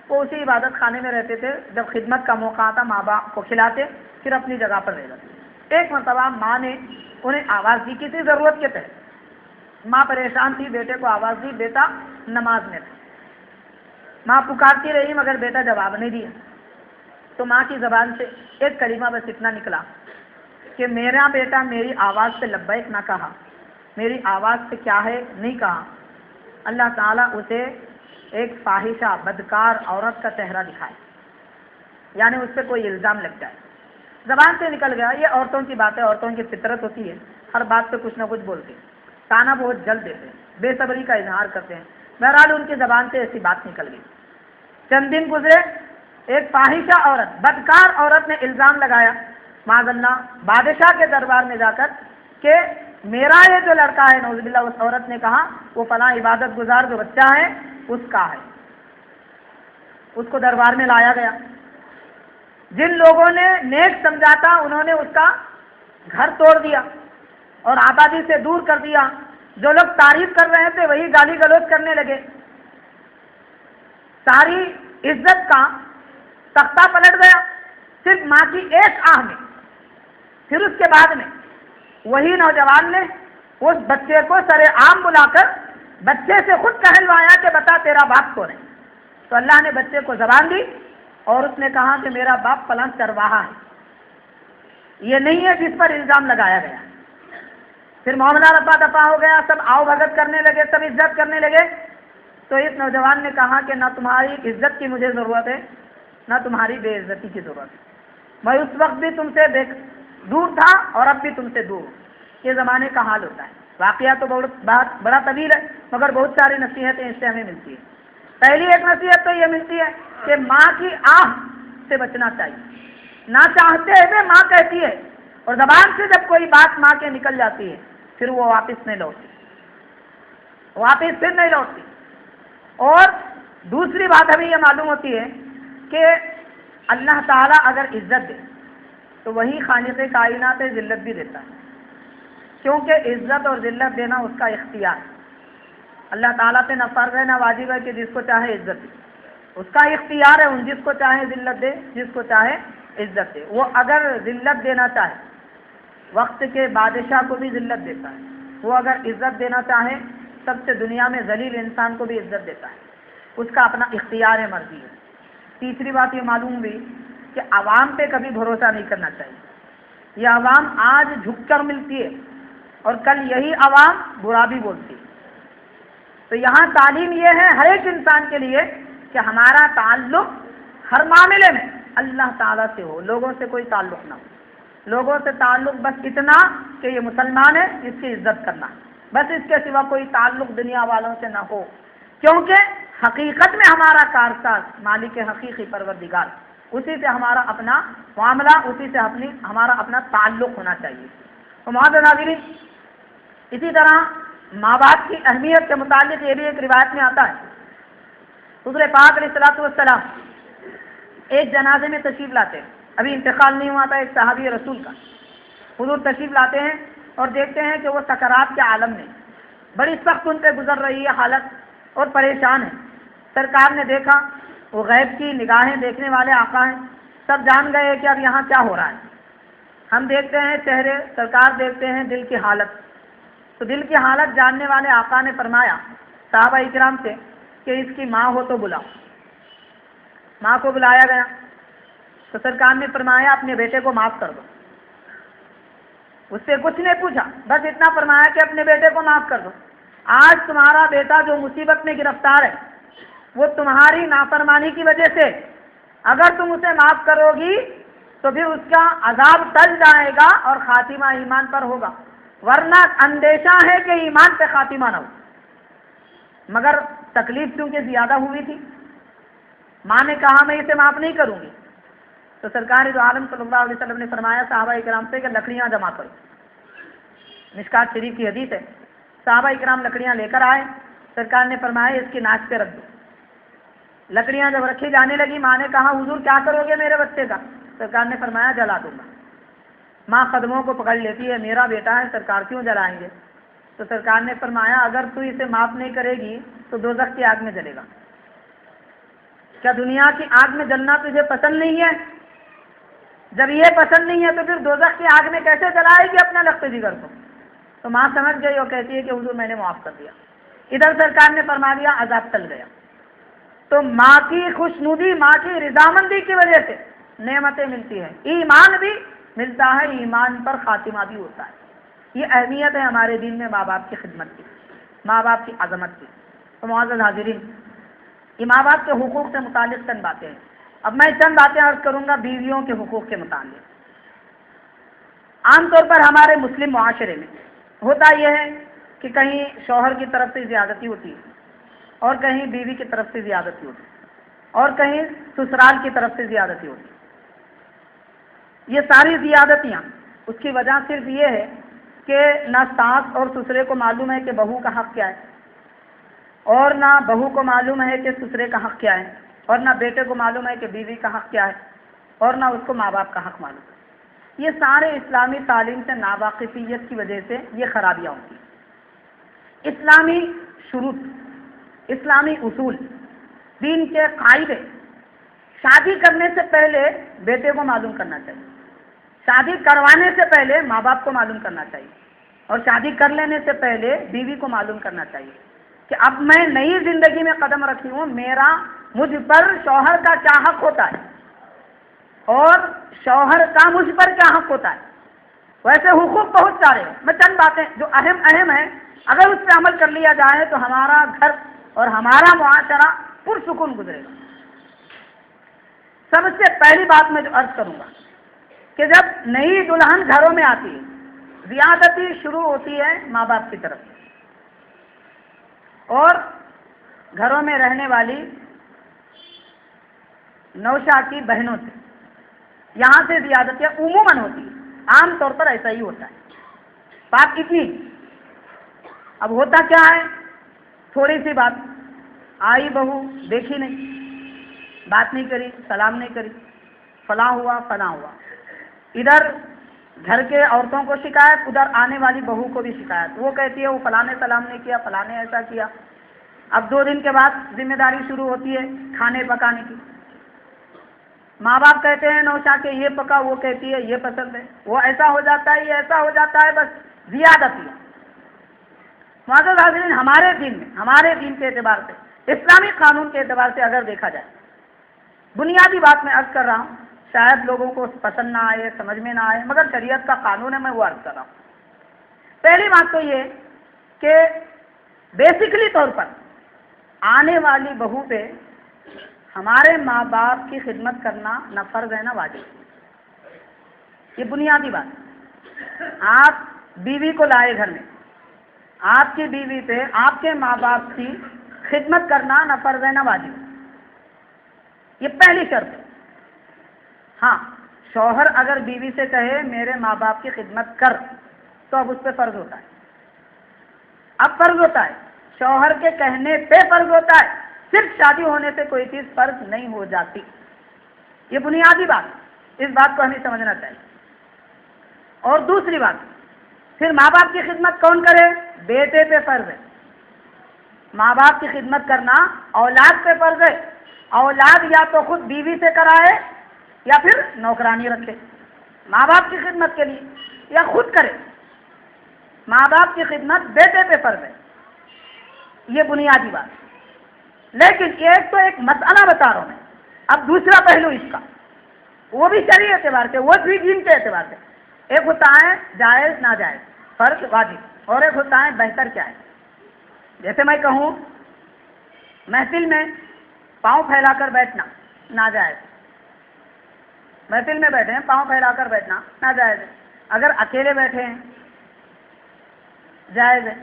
وہ اسی عبادت خانے میں رہتے تھے۔ جب خدمت کا موقع آتا ماں باپ کو کھلاتے، پھر اپنی جگہ پر رہ جاتے۔ ایک مرتبہ ماں نے انہیں آواز دی، کسی ضرورت کے تحت ماں پریشان تھی، بیٹے کو آواز دی، بیٹا نماز میں تھا۔ ماں پکارتی رہی مگر بیٹا جواب نہیں دیا، تو ماں کی زبان سے ایک کلمہ بس اتنا نکلا کہ میرا بیٹا میری آواز سے لبیک نہ کہا، میری آواز سے کیا ہے نہیں کہا، اللہ تعالیٰ اسے ایک فاحشہ بدکار عورت کا چہرہ دکھائے، یعنی اس پہ کوئی الزام لگ جائے۔ زبان سے نکل گیا، یہ عورتوں کی بات ہے، عورتوں کی فطرت ہوتی ہے، ہر بات پہ کچھ نہ کچھ بولتے ہیں، تانا بہت جلد دیتے ہیں، بے صبری کا اظہار کرتے ہیں۔ بہرحال ان کی زبان سے ایسی بات نکل گئی۔ چند دن گزرے، ایک فاحشہ عورت، بدکار عورت نے الزام لگایا معاذ اللہ بادشاہ کے دربار میں جا کر کہ میرا یہ جو لڑکا ہے، نعوذ باللہ، اس عورت نے کہا وہ فلاں عبادت گزار جو بچہ ہے اس کا ہے۔ اس کو دربار میں لایا گیا۔ جن لوگوں نے نیک سمجھا تھا انہوں نے اس کا گھر توڑ دیا اور آبادی سے دور کر دیا۔ جو لوگ تعریف کر رہے تھے وہی گالی گلوچ کرنے لگے۔ ساری عزت کا تختہ پلٹ گیا صرف ماں کی ایک آہ میں۔ پھر اس کے بعد میں وہی نوجوان نے اس بچے کو سر عام بلا کر بچے سے خود کہلوایا کہ بتا تیرا باپ کون ہے۔ تو اللہ نے بچے کو زبان دی اور اس نے کہا کہ میرا باپ فلاں چرواہا ہے، یہ نہیں ہے جس پر الزام لگایا گیا۔ پھر معاملہ رفع دفع ہو گیا، سب آؤ بھگت کرنے لگے، سب عزت کرنے لگے۔ تو اس نوجوان نے کہا کہ نہ تمہاری عزت کی مجھے ضرورت ہے، نہ تمہاری بے عزتی کی ضرورت ہے۔ میں اس وقت بھی تم سے دور تھا اور اب بھی تم سے دور ہوں۔ یہ زمانے کا حال ہوتا ہے۔ واقعہ تو بڑا طویل ہے مگر بہت ساری نصیحتیں اس سے ہمیں ملتی ہیں۔ پہلی ایک نصیحت تو یہ ملتی ہے کہ ماں کی آہ سے بچنا چاہیے۔ نہ چاہتے ہوئے ماں کہتی ہے اور زبان سے جب کوئی بات ماں کے نکل جاتی ہے پھر وہ واپس نہیں لوٹتی، واپس پھر نہیں لوٹتی۔ اور دوسری بات ہمیں یہ معلوم ہوتی ہے کہ اللہ تعالیٰ اگر عزت دے تو وہی خالق کائنات ہے، ذلت بھی دیتا ہے، کیونکہ عزت اور ذلت دینا اس کا اختیار ہے۔ اللہ تعالیٰ پہ نہ فرض ہے نہ واجب ہے کہ جس کو چاہے عزت دے، اس کا اختیار ہے، ان جس کو چاہے ذلت دے، جس کو چاہے عزت دے۔ وہ اگر ذلت دینا چاہے وقت کے بادشاہ کو بھی ذلت دیتا ہے، وہ اگر عزت دینا چاہے سب سے دنیا میں ذلیل انسان کو بھی عزت دیتا ہے، اس کا اپنا اختیار ہے، مرضی ہے۔ تیسری بات یہ معلوم ہوئی کہ عوام پہ کبھی بھروسہ نہیں کرنا چاہیے۔ یہ عوام آج جھک کر ملتی ہے اور کل یہی عوام برا بھی بولتی ہے۔ تو یہاں تعلیم یہ ہے ہر ایک انسان کے لیے کہ ہمارا تعلق ہر معاملے میں اللہ تعالیٰ سے ہو، لوگوں سے کوئی تعلق نہ ہو۔ لوگوں سے تعلق بس اتنا کہ یہ مسلمان ہے، اس کی عزت کرنا، بس اس کے سوا کوئی تعلق دنیا والوں سے نہ ہو، کیونکہ حقیقت میں ہمارا کارساز مالک حقیقی پروردگار، اسی سے ہمارا اپنا معاملہ، اسی سے ہمارا اپنا تعلق ہونا چاہیے۔ تو معزز ناظرین، اسی طرح ماں باپ کی اہمیت کے متعلق یہ بھی ایک روایت میں آتا ہے۔ حضور پاک علیہ الصلوۃ والسلام ایک جنازے میں تشریف لاتے ہیں، ابھی انتقال نہیں ہوا تھا ایک صحابی رسول کا۔ حضور تشریف لاتے ہیں اور دیکھتے ہیں کہ وہ سکرات کے عالم میں، بڑی سخت ان پہ گزر رہی ہے حالت اور پریشان ہیں۔ سرکار نے دیکھا، وہ غیب کی نگاہیں دیکھنے والے آقا ہیں، سب جان گئے کہ اب یہاں کیا ہو رہا ہے۔ ہم دیکھتے ہیں چہرے، سرکار دیکھتے ہیں دل کی حالت۔ تو دل کی حالت جاننے والے آقا نے فرمایا صحابہ اکرام سے کہ اس کی ماں ہو تو بلاؤ۔ ماں کو بلایا گیا تو سرکار نے فرمایا اپنے بیٹے کو معاف کر دو۔ اس سے کچھ نہیں پوچھا، بس اتنا فرمایا کہ اپنے بیٹے کو معاف کر دو۔ آج تمہارا بیٹا جو مصیبت میں گرفتار ہے وہ تمہاری نافرمانی کی وجہ سے، اگر تم اسے معاف کرو گی تو پھر اس کا عذاب ٹل جائے گا اور خاتمہ ایمان پر ہوگا، ورنہ اندیشہ ہے کہ ایمان پہ خاتمہ نہ ہو۔ مگر تکلیف کیونکہ زیادہ ہوئی تھی، ماں نے کہا میں اسے معاف نہیں کروں گی۔ تو سرکار دو عالم صلی اللہ علیہ وسلم نے فرمایا صحابہ کرام سے کہ لکڑیاں جمع کرو. مشکات شریف کی حدیث ہے. صحابہ کرام لکڑیاں لے کر آئے. سرکار نے فرمایا اس کی ناک پہ رکھ دو. لکڑیاں جب رکھی جانے لگی ماں نے کہا حضور کیا کرو گے میرے بچے کا؟ سرکار نے فرمایا جلا دوں گا. ماں قدموں کو پکڑ لیتی ہے میرا بیٹا ہے سرکار کیوں جلائیں گے؟ تو سرکار نے فرمایا اگر تو اسے معاف نہیں کرے گی تو دوزخ کی آگ میں جلے گا. کیا دنیا کی آگ میں جلنا تجھے پسند نہیں ہے؟ جب یہ پسند نہیں ہے تو پھر دوزخ کی آگ میں کیسے جلائے گی اپنے لخت جگر کو؟ تو ماں سمجھ گئی اور کہتی ہے کہ حضور میں نے معاف کر دیا. ادھر سرکار نے فرما دیا عذاب ٹل گیا. تو ماں کی خوشنودی ماں کی رضامندی کی وجہ سے نعمتیں ملتی ہیں. ایمان بھی ملتا ہے, ایمان پر خاتمہ بھی ہوتا ہے. یہ اہمیت ہے ہمارے دین میں ماں باپ کی خدمت کی, ماں باپ کی عظمت کی. تو معزز حاضرین, یہ ماں باپ کے حقوق سے متعلق چند باتیں ہیں. اب میں چند باتیں عرض کروں گا بیویوں کے حقوق کے متعلق. عام طور پر ہمارے مسلم معاشرے میں ہوتا یہ ہے کہ کہیں شوہر کی طرف سے زیادتی ہوتی ہے اور کہیں بیوی کی طرف سے زیادتی ہوتی ہے اور کہیں سسرال کی طرف سے زیادتی ہوتی ہے. یہ ساری زیادتیاں اس کی وجہ صرف یہ ہے کہ نہ ساس اور سسرے کو معلوم ہے کہ بہو کا حق کیا ہے, اور نہ بہو کو معلوم ہے کہ سسرے کا حق کیا ہے, اور نہ بیٹے کو معلوم ہے کہ بیوی کا حق کیا ہے, اور نہ اس کو ماں باپ کا حق معلوم ہے. یہ سارے اسلامی تعلیم سے ناواقفیت کی وجہ سے یہ خرابیاں ہوتی ہیں. اسلامی شروط, اسلامی اصول, دین کے قاعدے شادی کرنے سے پہلے بیٹے کو معلوم کرنا چاہیے, شادی کروانے سے پہلے ماں باپ کو معلوم کرنا چاہیے, اور شادی کر لینے سے پہلے بیوی کو معلوم کرنا چاہیے کہ اب میں نئی زندگی میں قدم رکھی ہوں, مجھ پر شوہر کا کیا حق ہوتا ہے اور شوہر کا مجھ پر کیا حق ہوتا ہے. ویسے حقوق بہت سارے ہیں, میں چند باتیں جو اہم ہیں اگر اس پہ عمل کر لیا جائے تو ہمارا گھر اور ہمارا معاشرہ پرسکون گزرے گا. سب سے پہلی بات میں جو عرض کروں گا کہ جب نئی دلہن گھروں میں آتی ہے زیادتی شروع ہوتی ہے ماں باپ کی طرف سے, اور گھروں میں رہنے والی نوشا کی بہنوں سے, یہاں سے زیادتیاں عموماً ہوتی ہیں. عام طور پر ایسا ہی ہوتا ہے. بات اتنی, اب ہوتا کیا ہے, تھوڑی سی بات آئی بہو دیکھی نہیں, بات نہیں کری, سلام نہیں کری, فلاں ہوا فلاں ہوا, ادھر گھر کے عورتوں کو شکایت, ادھر آنے والی بہو کو بھی شکایت. وہ کہتی ہے وہ فلاں نے سلام نہیں کیا, فلاں نے ایسا کیا. اب 2 دن کے بعد ذمہ داری شروع ہوتی ہے کھانے پکانے کی. ماں باپ کہتے ہیں نوشا کے یہ پکا, وہ کہتی ہے یہ پسند ہے, وہ ایسا ہو جاتا ہے, یہ ایسا ہو جاتا ہے, بس زیادتی. معزز حاضرین, ہمارے دین کے اعتبار سے, اسلامی قانون کے اعتبار سے اگر دیکھا جائے, بنیادی بات میں عرض کر رہا ہوں, شاید لوگوں کو پسند نہ آئے, سمجھ میں نہ آئے, مگر شریعت کا قانون ہے, میں وہ عرض کر رہا ہوں. پہلی بات تو یہ کہ بیسکلی طور پر آنے والی بہو پہ ہمارے ماں باپ کی خدمت کرنا نہ فرض ہے نہ واجب. یہ بنیادی بات. آپ بیوی کو لائے گھر میں, آپ کی بیوی پہ آپ کے ماں باپ کی خدمت کرنا نہ فرض ہے نہ واجب. یہ پہلی شرط ہے. ہاں, شوہر اگر بیوی سے کہے میرے ماں باپ کی خدمت کر تو اب اس پہ فرض ہوتا ہے. اب فرض ہوتا ہے, شوہر کے کہنے پہ فرض ہوتا ہے, صرف شادی ہونے سے کوئی چیز فرض نہیں ہو جاتی. یہ بنیادی بات, اس بات کو ہمیں سمجھنا چاہیے. اور دوسری بات, پھر ماں باپ کی خدمت کون کرے؟ بیٹے پہ فرض ہے. ماں باپ کی خدمت کرنا اولاد پہ فرض ہے. اولاد یا تو خود بیوی سے کرائے یا پھر نوکرانی رکھے ماں باپ کی خدمت کے لیے, یا خود کرے. ماں باپ کی خدمت بیٹے پہ فرض ہے. یہ بنیادی بات. لیکن ایک مسئلہ بتا رہا ہوں میں, اب دوسرا پہلو اس کا, وہ بھی شرعی اعتبار سے, وہ بھی دین کے اعتبار سے. ایک ہوتا ہے جائز ناجائز, فرض واجب, اور ایک ہوتا ہے بہتر کیا ہے. جیسے میں کہوں محفل میں پاؤں پھیلا کر بیٹھنا ناجائز, محفل میں بیٹھے ہیں پاؤں پھیلا کر بیٹھنا ناجائز ہے. اگر اکیلے بیٹھے ہیں جائز ہے,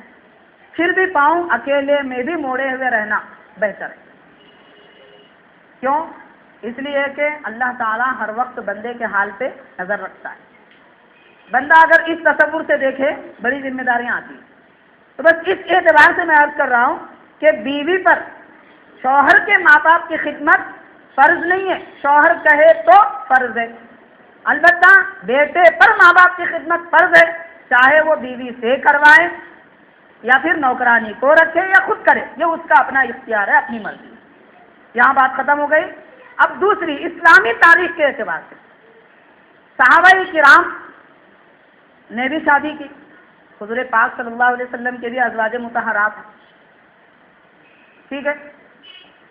پھر بھی پاؤں اکیلے میں بھی موڑے ہوئے رہنا بہتر ہے. کیوں؟ اس لیے کہ اللہ تعالیٰ ہر وقت بندے کے حال پہ نظر رکھتا ہے. بندہ اگر اس تصور سے دیکھے بڑی ذمہ داریاں آتی ہیں. تو بس اس اعتبار سے میں عرض کر رہا ہوں کہ بیوی پر شوہر کے ماں باپ کی خدمت فرض نہیں ہے، شوہر کہے تو فرض ہے. البتہ بیٹے پر ماں باپ کی خدمت فرض ہے، چاہے وہ بیوی سے کروائے یا پھر نوکرانی کو رکھے یا خود کرے، یہ اس کا اپنا اختیار ہے، اپنی مرضی. یہاں بات ختم ہو گئی. اب دوسری اسلامی تاریخ کے اعتبار سے صحابہ کرام نے بھی شادی کی. حضور پاک صلی اللہ علیہ وسلم کے بھی ازواج مطہرات ہیں، ٹھیک ہے.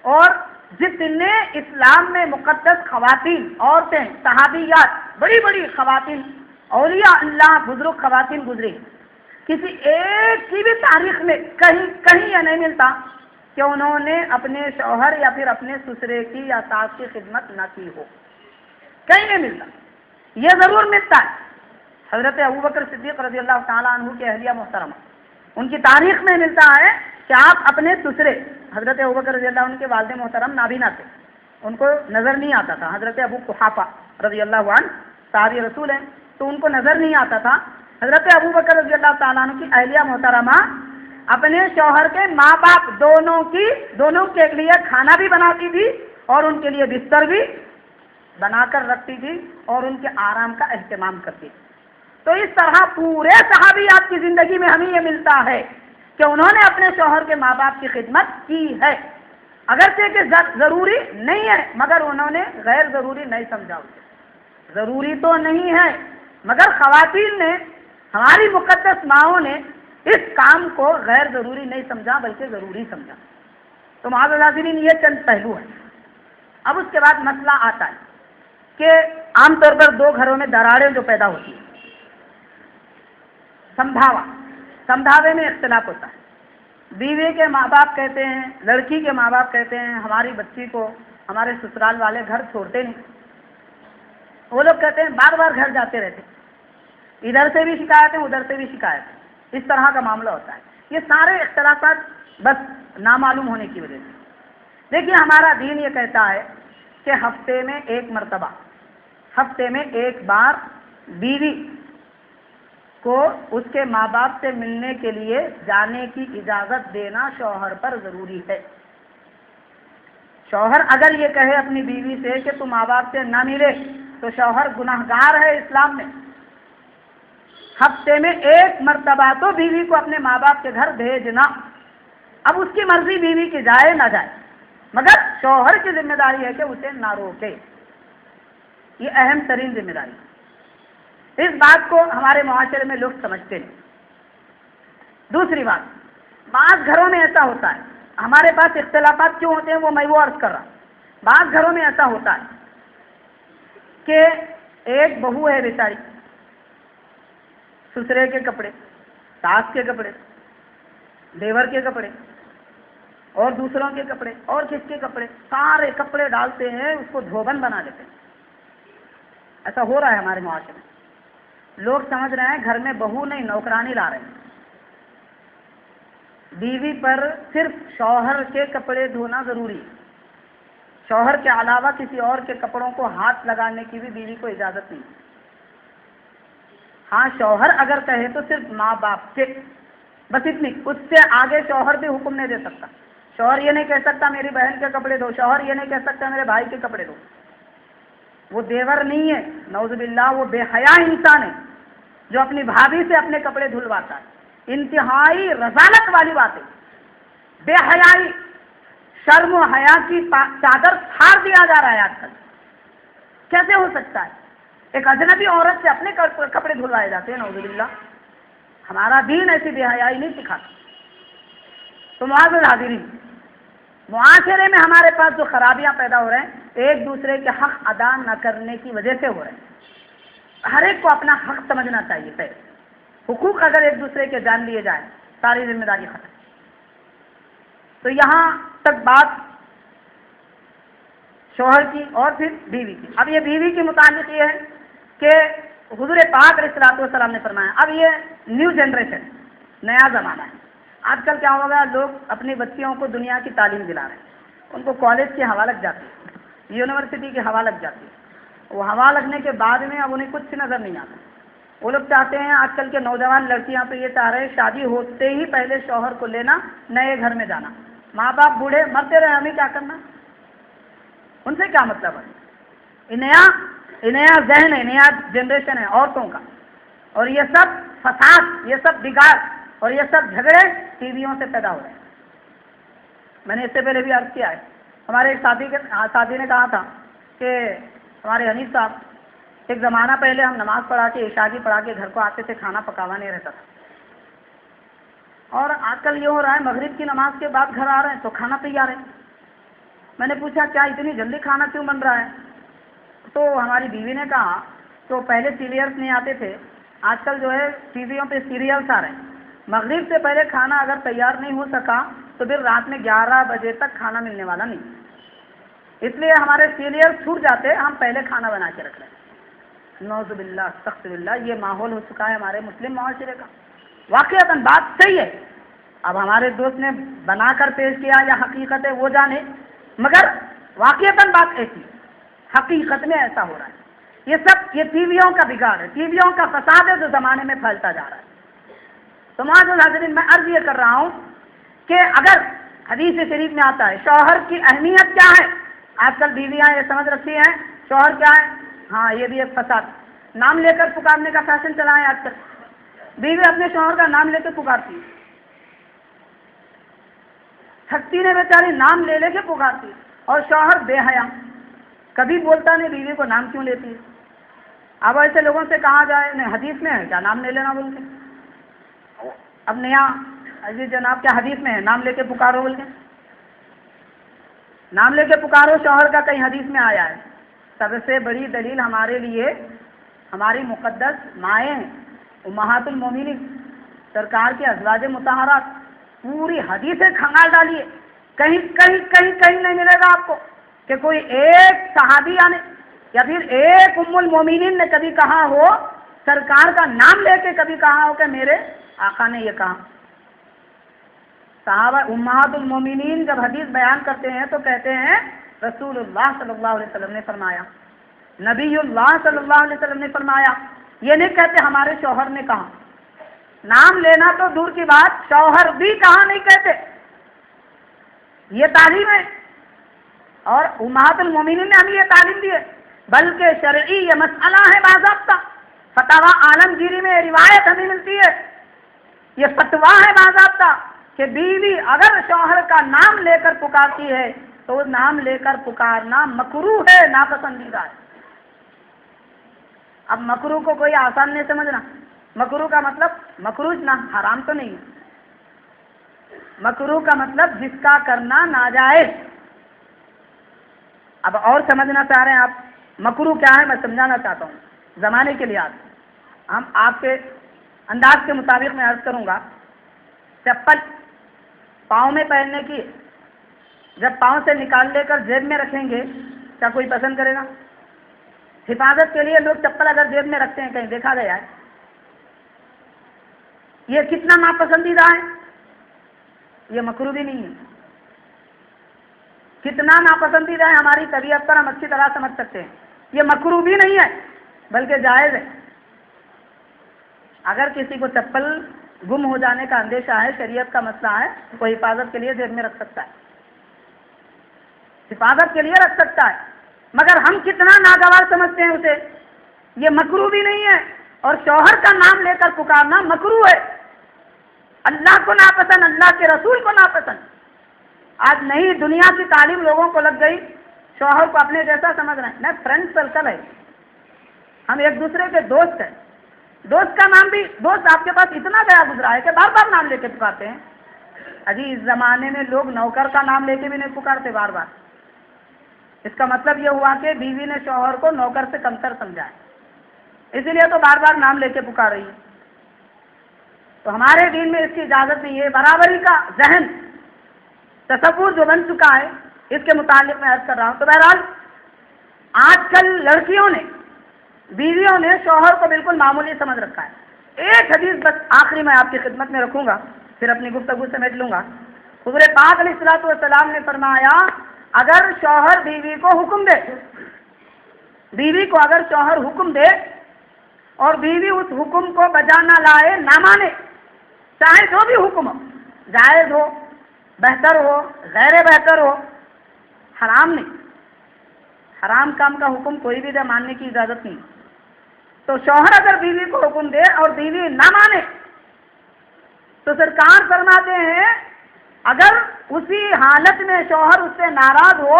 اور جتنے اسلام میں مقدس خواتین، عورتیں، صحابیات، بڑی بڑی خواتین، اولیاء اللہ، بزرگ خواتین گزری، کسی ایک کی بھی تاریخ میں کہیں یہ نہیں ملتا کہ انہوں نے اپنے شوہر یا پھر اپنے سسرے کی یا ساس کی خدمت نہ کی ہو. کہیں نہیں ملتا. یہ ضرور ملتا ہے حضرت ابوبکر صدیق رضی اللہ تعالیٰ عنہ کے اہلیہ محترمہ، ان کی تاریخ میں ملتا ہے کہ آپ اپنے سسرے، حضرت ابوبکر رضی اللہ عنہ کے والد محترم نابینا تھے، ان کو نظر نہیں آتا تھا. حضرت ابو قحافہ رضی اللہ عنہ صحابی رسول ہیں، تو ان کو نظر نہیں آتا تھا. حضرت ابوبکر رضی اللہ تعالیٰ عنہ کی اہلیہ محترمہ اپنے شوہر کے ماں باپ دونوں کے لیے کھانا بھی بناتی تھی اور ان کے لیے بستر بھی بنا کر رکھتی تھی اور ان کے آرام کا اہتمام کرتی تھی. تو اس طرح پورے صحابیات کی زندگی میں ہمیں یہ ملتا ہے کہ انہوں نے اپنے شوہر کے ماں باپ کی خدمت کی ہے، اگرچہ کہ ضروری نہیں ہے مگر انہوں نے غیر ضروری نہیں سمجھا. اسے ضروری تو نہیں ہے مگر خواتین نے، ہماری مقدس ماؤں نے اس کام کو غیر ضروری نہیں سمجھا بلکہ ضروری سمجھا. تو معاذ حاضرین یہ چند پہلو ہیں. اب اس کے بعد مسئلہ آتا ہے کہ عام طور پر دو گھروں میں دراڑیں جو پیدا ہوتی ہیں، سمجھاوے میں اختلاف ہوتا ہے. بیوی کے ماں باپ کہتے ہیں، لڑکی کے ماں باپ کہتے ہیں ہماری بچی کو ہمارے سسرال والے گھر چھوڑتے نہیں. وہ لوگ کہتے ہیں بار بار گھر جاتے رہتے، ادھر سے بھی شکایت ہے ادھر سے بھی شکایت ہے. اس طرح کا معاملہ ہوتا ہے. یہ سارے اختلافات بس نامعلوم ہونے کی وجہ سے. دیکھیے ہمارا دین یہ کہتا ہے کہ ہفتے میں ایک مرتبہ، ہفتے میں ایک بار بیوی کو اس کے ماں باپ سے ملنے کے لیے جانے کی اجازت دینا شوہر پر ضروری ہے. شوہر اگر یہ کہے اپنی بیوی سے کہ تم ماں باپ سے نہ ملے تو شوہر گناہگار ہے اسلام میں. ہفتے میں ایک مرتبہ تو بیوی کو اپنے ماں باپ کے گھر بھیجنا. اب اس کی مرضی بیوی کی جائے نہ جائے مگر شوہر کی ذمہ داری ہے کہ اسے نہ روکے. یہ اہم ترین ذمہ داری. اس بات کو ہمارے معاشرے میں لوگ سمجھتے ہیں. دوسری بات، بعض گھروں میں ایسا ہوتا ہے، ہمارے پاس اختلافات کیوں ہوتے ہیں وہ میں عرض کر رہا ہوں. بعض گھروں میں ایسا ہوتا ہے کہ ایک بہو ہے بیچاری، سسرے کے کپڑے، ساس کے کپڑے، دیور کے کپڑے اور دوسروں کے کپڑے اور کس کے کپڑے، سارے کپڑے ڈالتے ہیں، اس کو دھوبن بنا دیتے ہیں. ایسا ہو رہا ہے ہمارے معاشرے میں. لوگ سمجھ رہے ہیں گھر میں بہو نہیں نوکرانی لا رہے ہیں. بیوی پر صرف شوہر کے کپڑے دھونا ضروری ہے. شوہر کے علاوہ کسی اور کے کپڑوں کو ہاتھ لگانے کی بھی بیوی کو اجازت نہیں. ہاں شوہر اگر کہے تو صرف ماں باپ کے، بس اتنی، اس سے آگے شوہر بھی حکم نہیں دے سکتا. شوہر یہ نہیں کہہ سکتا میری بہن کے کپڑے دھو، شوہر یہ نہیں کہہ سکتا میرے بھائی کے کپڑے دھو. وہ دیور نہیں ہے، نعوذ باللہ، وہ بے حیا انسان ہے جو اپنی بھابھی سے اپنے کپڑے دھلواتا ہے. انتہائی رذالت والی بات ہے. بے حیائی، شرم و حیا کی چادر پھاڑ دیا جا رہا ہے آج کل. کیسے ہو سکتا ہے؟ ایک اجنبی عورت سے اپنے کپڑے دھلوائے جاتے ہیں، نعوذ باللہ. ہمارا دین ایسی بے حیائی نہیں سکھاتا. تو معزز حاضرین، معاشرے میں ہمارے پاس جو خرابیاں پیدا ہو رہے ہیں ایک دوسرے کے حق ادا نہ کرنے کی وجہ سے ہو رہے ہیں. ہر ایک کو اپنا حق سمجھنا چاہیے. پہلے حقوق اگر ایک دوسرے کے جان لیے جائیں ساری ذمہ داری ختم. تو یہاں تک بات شوہر کی اور پھر بیوی کی. اب یہ بیوی کے متعلق یہ ہے کہ حضور پاک علیہ الصلوۃ والسلام نے فرمایا، اب یہ نیو جنریشن، نیا زمانہ ہے. آج کل کیا ہوگا، لوگ اپنی بچیوں کو دنیا کی تعلیم دلا رہے ہیں، ان کو کالج کے حوالے جاتے ہیں. یونیورسٹی کی ہوا لگ جاتی ہے، وہ ہوا لگنے کے بعد میں اب انہیں کچھ نظر نہیں آتا. وہ لوگ چاہتے ہیں، آج کل کے نوجوان لڑکیاں تو یہ چاہ رہے ہیں شادی ہوتے ہی پہلے شوہر کو لینا، نئے گھر میں جانا. ماں باپ بوڑھے مرتے رہے، ہمیں کیا کرنا، ان سے کیا مطلب ہے. یہ نیا ذہن ہے، نیا جنریشن ہے عورتوں کا. اور یہ سب فساد، یہ سب بگاڑ اور یہ سب جھگڑے ٹی ویوں سے پیدا ہو رہے ہیں. میں نے اس سے پہلے بھی عرض کیا ہے، ہمارے ایک ساتھی نے کہا تھا کہ ہمارے حنیف صاحب، ایک زمانہ پہلے ہم نماز پڑھا کے عشاء کی پڑھا کے گھر کو آتے تھے، کھانا پکاوا نہیں رہتا تھا. اور آج کل یہ ہو رہا ہے مغرب کی نماز کے بعد گھر آ رہے ہیں تو کھانا تیار ہے. میں نے پوچھا کیا اتنی جلدی کھانا کیوں بن رہا ہے؟ تو ہماری بیوی نے کہا تو پہلے سیریلس نہیں آتے تھے، آج کل جو ہے ٹی ویوں پہ سیریلس آ رہے ہیں. مغرب سے پہلے کھانا اگر تیار نہیں ہو سکا تو پھر رات میں 11 بجے تک کھانا ملنے والا نہیں. اس لیے ہمارے سیریل چھوٹ جاتے، ہم پہلے کھانا بنا کے رکھ لیں. نعوذ باللہ استغفر اللہ، یہ ماحول ہو چکا ہے ہمارے مسلم معاشرے کا. واقعتاً بات صحیح ہے، اب ہمارے دوست نے بنا کر پیش کیا یا حقیقت ہے وہ جانے، مگر واقعتاً بات ایسی، حقیقت میں ایسا ہو رہا ہے. یہ سب یہ ٹی ویوں کا بگاڑ ہے، ٹی ویوں کا فساد ہے جو زمانے میں پھیلتا جا رہا ہے. تو معزز حاضرین، میں عرض یہ کر رہا ہوں کہ اگر حدیث شریف میں آتا ہے شوہر کی اہمیت کیا ہے، آج کل بیویاں یہ سمجھ رکھتی ہیں شوہر کیا ہے، ہاں یہ بھی ایک فساد. نام لے کر پکارنے کا فیشن چلا ہے آج کل، بیوی اپنے شوہر کا نام لے کے پکارتی ہے، تھکتی نے بیچاری نام لے لے کے پکارتی ہے. اور شوہر بے حیا، کبھی بولتا نہیں بیوی کو نام کیوں لیتی ہے. اب ایسے لوگوں سے کہا جائے نہیں حدیث میں ہے کیا نام لے لینا بول کے، اب نیا عزیز جناب کیا حدیث میں ہے نام لے کے پکارو بول کے، نام لے کے پکارو شوہر کا کہیں حدیث میں آیا ہے؟ سب سے بڑی دلیل ہمارے لیے ہماری مقدس مائیں ہیں، امہات المومنین سرکار کے ازواج مطہرات، پوری حدیثیں کھنگال ڈالیے، کہیں کہیں کہیں کہیں نہیں ملے گا آپ کو کہ کوئی ایک صحابیہ نے یا پھر ایک ام المومنین نے کبھی کہا ہو، سرکار کا نام لے کے کبھی کہا ہو کہ میرے آقا نے یہ کہا. صحابہ امہات المومنین جب حدیث بیان کرتے ہیں تو کہتے ہیں رسول اللہ صلی اللہ علیہ وسلم نے فرمایا، نبی اللہ صلی اللہ علیہ وسلم نے فرمایا. یہ نہیں کہتے ہمارے شوہر نے کہا. نام لینا تو دور کی بات، شوہر بھی کہا نہیں کہتے. یہ تعلیم ہے، اور امہات المومنین نے ہمیں یہ تعلیم دی ہے، بلکہ شرعی یہ مسئلہ ہے باضابطہ. فتاوی عالمگیری میں روایت ہمیں ملتی ہے، یہ فتویٰ ہے باضابطہ کہ بیوی اگر شوہر کا نام لے کر پکارتی ہے تو وہ نام لے کر پکارنا مکروہ ہے، ناپسندیدہ ہے. اب مکروہ کو کوئی آسان نہیں سمجھنا. مکروہ کا مطلب مکروہ نہ حرام تو نہیں ہے، مکروہ کا مطلب جس کا کرنا ناجائز. اب اور سمجھنا چاہ رہے ہیں آپ مکروہ کیا ہے، میں سمجھانا چاہتا ہوں زمانے کے لحاظ سے. ہم آپ کے انداز کے مطابق میں عرض کروں گا. چپل پاؤں میں پہننے کی، جب پاؤں سے نکال لے کر جیب میں رکھیں گے کیا کوئی پسند کرے گا؟ حفاظت کے لیے لوگ چپل اگر جیب میں رکھتے ہیں، کہیں دیکھا گیا ہے؟ یہ کتنا ناپسندیدہ ہے، یہ مکروہ بھی نہیں ہے. کتنا ناپسندیدہ ہے ہماری طبیعت پر ہم اچھی طرح سمجھ سکتے ہیں. یہ مکروہ بھی نہیں ہے بلکہ جائز ہے. اگر کسی کو چپل گم ہو جانے کا اندیشہ ہے، شریعت کا مسئلہ ہے، وہ حفاظت کے لیے جیب میں رکھ سکتا ہے، حفاظت کے لیے رکھ سکتا ہے. مگر ہم کتنا ناگوار سمجھتے ہیں اسے. یہ مکروہ بھی نہیں ہے، اور شوہر کا نام لے کر پکارنا مکروہ ہے. اللہ کو ناپسند، اللہ کے رسول کو ناپسند. آج نئی دنیا کی تعلیم لوگوں کو لگ گئی، شوہر کو اپنے جیسا سمجھ رہے ہیں. نہیں، فرینڈ سرکل ہے، ہم ایک دوسرے کے دوست ہیں. دوست کا نام بھی، دوست آپ کے پاس اتنا گیا گزرا ہے کہ بار بار نام لے کے پکارتے ہیں. اجی اس زمانے میں لوگ نوکر کا نام لے کے بھی نہیں پکارتے بار بار. اس کا مطلب یہ ہوا کہ بیوی نے شوہر کو نوکر سے کمتر سمجھا ہے، اسی لیے تو بار بار نام لے کے پکار رہی ہے. تو ہمارے دین میں اس کی اجازت نہیں ہے. برابری کا ذہن تصور جو بن چکا ہے، اس کے متعلق میں عرض کر رہا ہوں. تو بہرحال آج کل لڑکیوں نے، بیویوں نے شوہر کو بالکل معمولی سمجھ رکھا ہے. ایک حدیث بس آخری میں آپ کی خدمت میں رکھوں گا، پھر اپنی گفتگو سمیٹ لوں گا. حضور پاک علیہ الصلوۃ والسلام نے فرمایا اگر شوہر بیوی کو حکم دے، بیوی کو اگر شوہر حکم دے اور بیوی اس حکم کو بجا نہ لائے، نہ مانے، چاہے جو بھی حکم ہو، جائز ہو، بہتر ہو، غیر بہتر ہو، حرام نہیں، حرام کام کا حکم کوئی بھی دے، ماننے کی اجازت نہیں۔ تو شوہر اگر بیوی کو حکم دے اور بیوی نہ مانے تو سرکار فرماتے ہیں اگر اسی حالت میں شوہر اس سے ناراض ہو،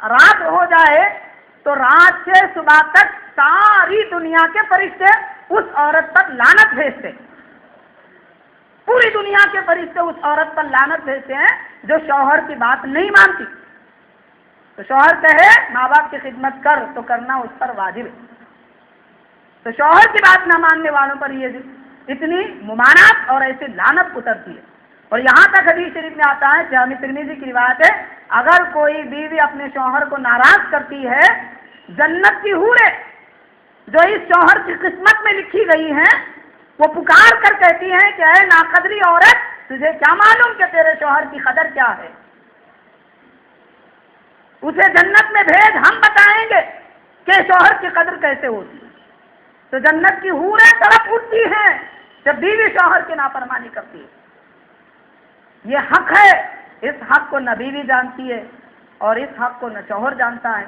رات ہو جائے، تو رات سے صبح تک ساری دنیا کے فرشتے اس عورت پر لعنت بھیجتے، پوری دنیا کے فرشتے اس عورت پر لعنت بھیجتے ہیں جو شوہر کی بات نہیں مانتی۔ تو شوہر کہے ماں باپ کی خدمت کر تو کرنا اس پر واجب ہے۔ تو شوہر کی بات نہ ماننے والوں پر یہ اتنی ممانعت اور ایسی لعنت اترتی ہے۔ اور یہاں تک حدیث شریف میں آتا ہے، جامع ترمذی کی روایت ہے، اگر کوئی بیوی اپنے شوہر کو ناراض کرتی ہے، جنت کی حوریں جو اس شوہر کی قسمت میں لکھی گئی ہیں، وہ پکار کر کہتی ہیں کہ اے ناقدری عورت، تجھے کیا معلوم کہ تیرے شوہر کی قدر کیا ہے؟ اسے جنت میں بھیج، ہم بتائیں گے کہ شوہر کی قدر کیسے ہوتی ہے۔ تو جنت کی حوریں تڑپ اٹھتی ہیں جب بیوی شوہر کی نافرمانی کرتی ہے۔ یہ حق ہے، اس حق کو نہ بیوی جانتی ہے اور اس حق کو نہ شوہر جانتا ہے،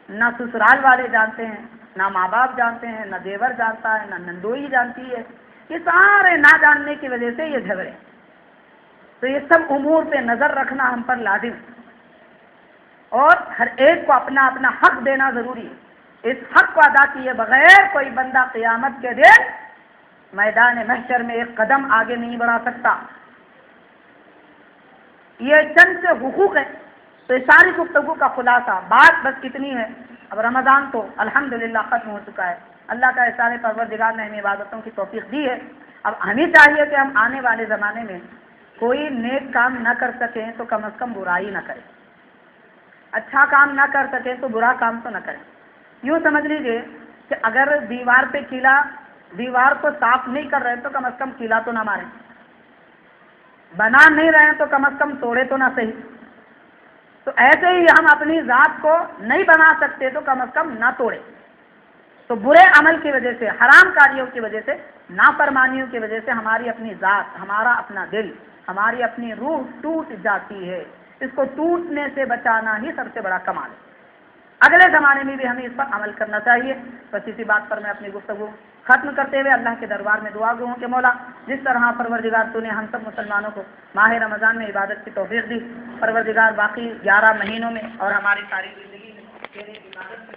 نہ سسرال والے جانتے ہیں، نہ ماں باپ جانتے ہیں، نہ دیور جانتا ہے، نہ نندوئی جانتی ہے۔ یہ سارے نہ جاننے کی وجہ سے یہ جھگڑے۔ تو یہ سب امور پہ نظر رکھنا ہم پر لازم ہے اور ہر ایک کو اپنا اپنا حق دینا ضروری ہے۔ اس حق کو ادا کیے بغیر کوئی بندہ قیامت کے دن میدان محشر میں ایک قدم آگے نہیں بڑھا سکتا۔ یہ چند سے حقوق ہے۔ تو اس ساری گفتگو کا خلاصہ بات بس کتنی ہے، اب رمضان تو الحمدللہ ختم ہو چکا ہے، اللہ کا احسان پروردگار نے ہمیں عبادتوں کی توفیق دی ہے۔ اب ہمیں چاہیے کہ ہم آنے والے زمانے میں کوئی نیک کام نہ کر سکیں تو کم از کم برائی نہ کریں، اچھا کام نہ کر سکیں تو برا کام تو نہ کریں۔ یوں سمجھ لیجئے کہ اگر دیوار پہ کیلا، دیوار کو صاف نہیں کر رہے تو کم از کم کیلا تو نہ ماریں، بنا نہیں رہے تو کم از کم توڑے تو نہ صحیح۔ تو ایسے ہی ہم اپنی ذات کو نہیں بنا سکتے تو کم از کم نہ توڑیں۔ تو برے عمل کی وجہ سے، حرام کاریوں کی وجہ سے، نافرمانیوں کی وجہ سے ہماری اپنی ذات، ہمارا اپنا دل، ہماری اپنی روح ٹوٹ جاتی ہے۔ اس کو ٹوٹنے سے بچانا ہی سب سے بڑا کمال ہے۔ اگلے زمانے میں بھی ہمیں اس پر عمل کرنا چاہیے۔ بس اسی بات پر میں اپنی گفتگو ختم کرتے ہوئے اللہ کے دربار میں دعا گو ہوں کہ مولا، جس طرح پروردگار تو نے ہم سب مسلمانوں کو ماہ رمضان میں عبادت کی توفیق دی، پروردگار باقی 11 مہینوں میں اور ہماری ساری زندگی میں تیری عبادت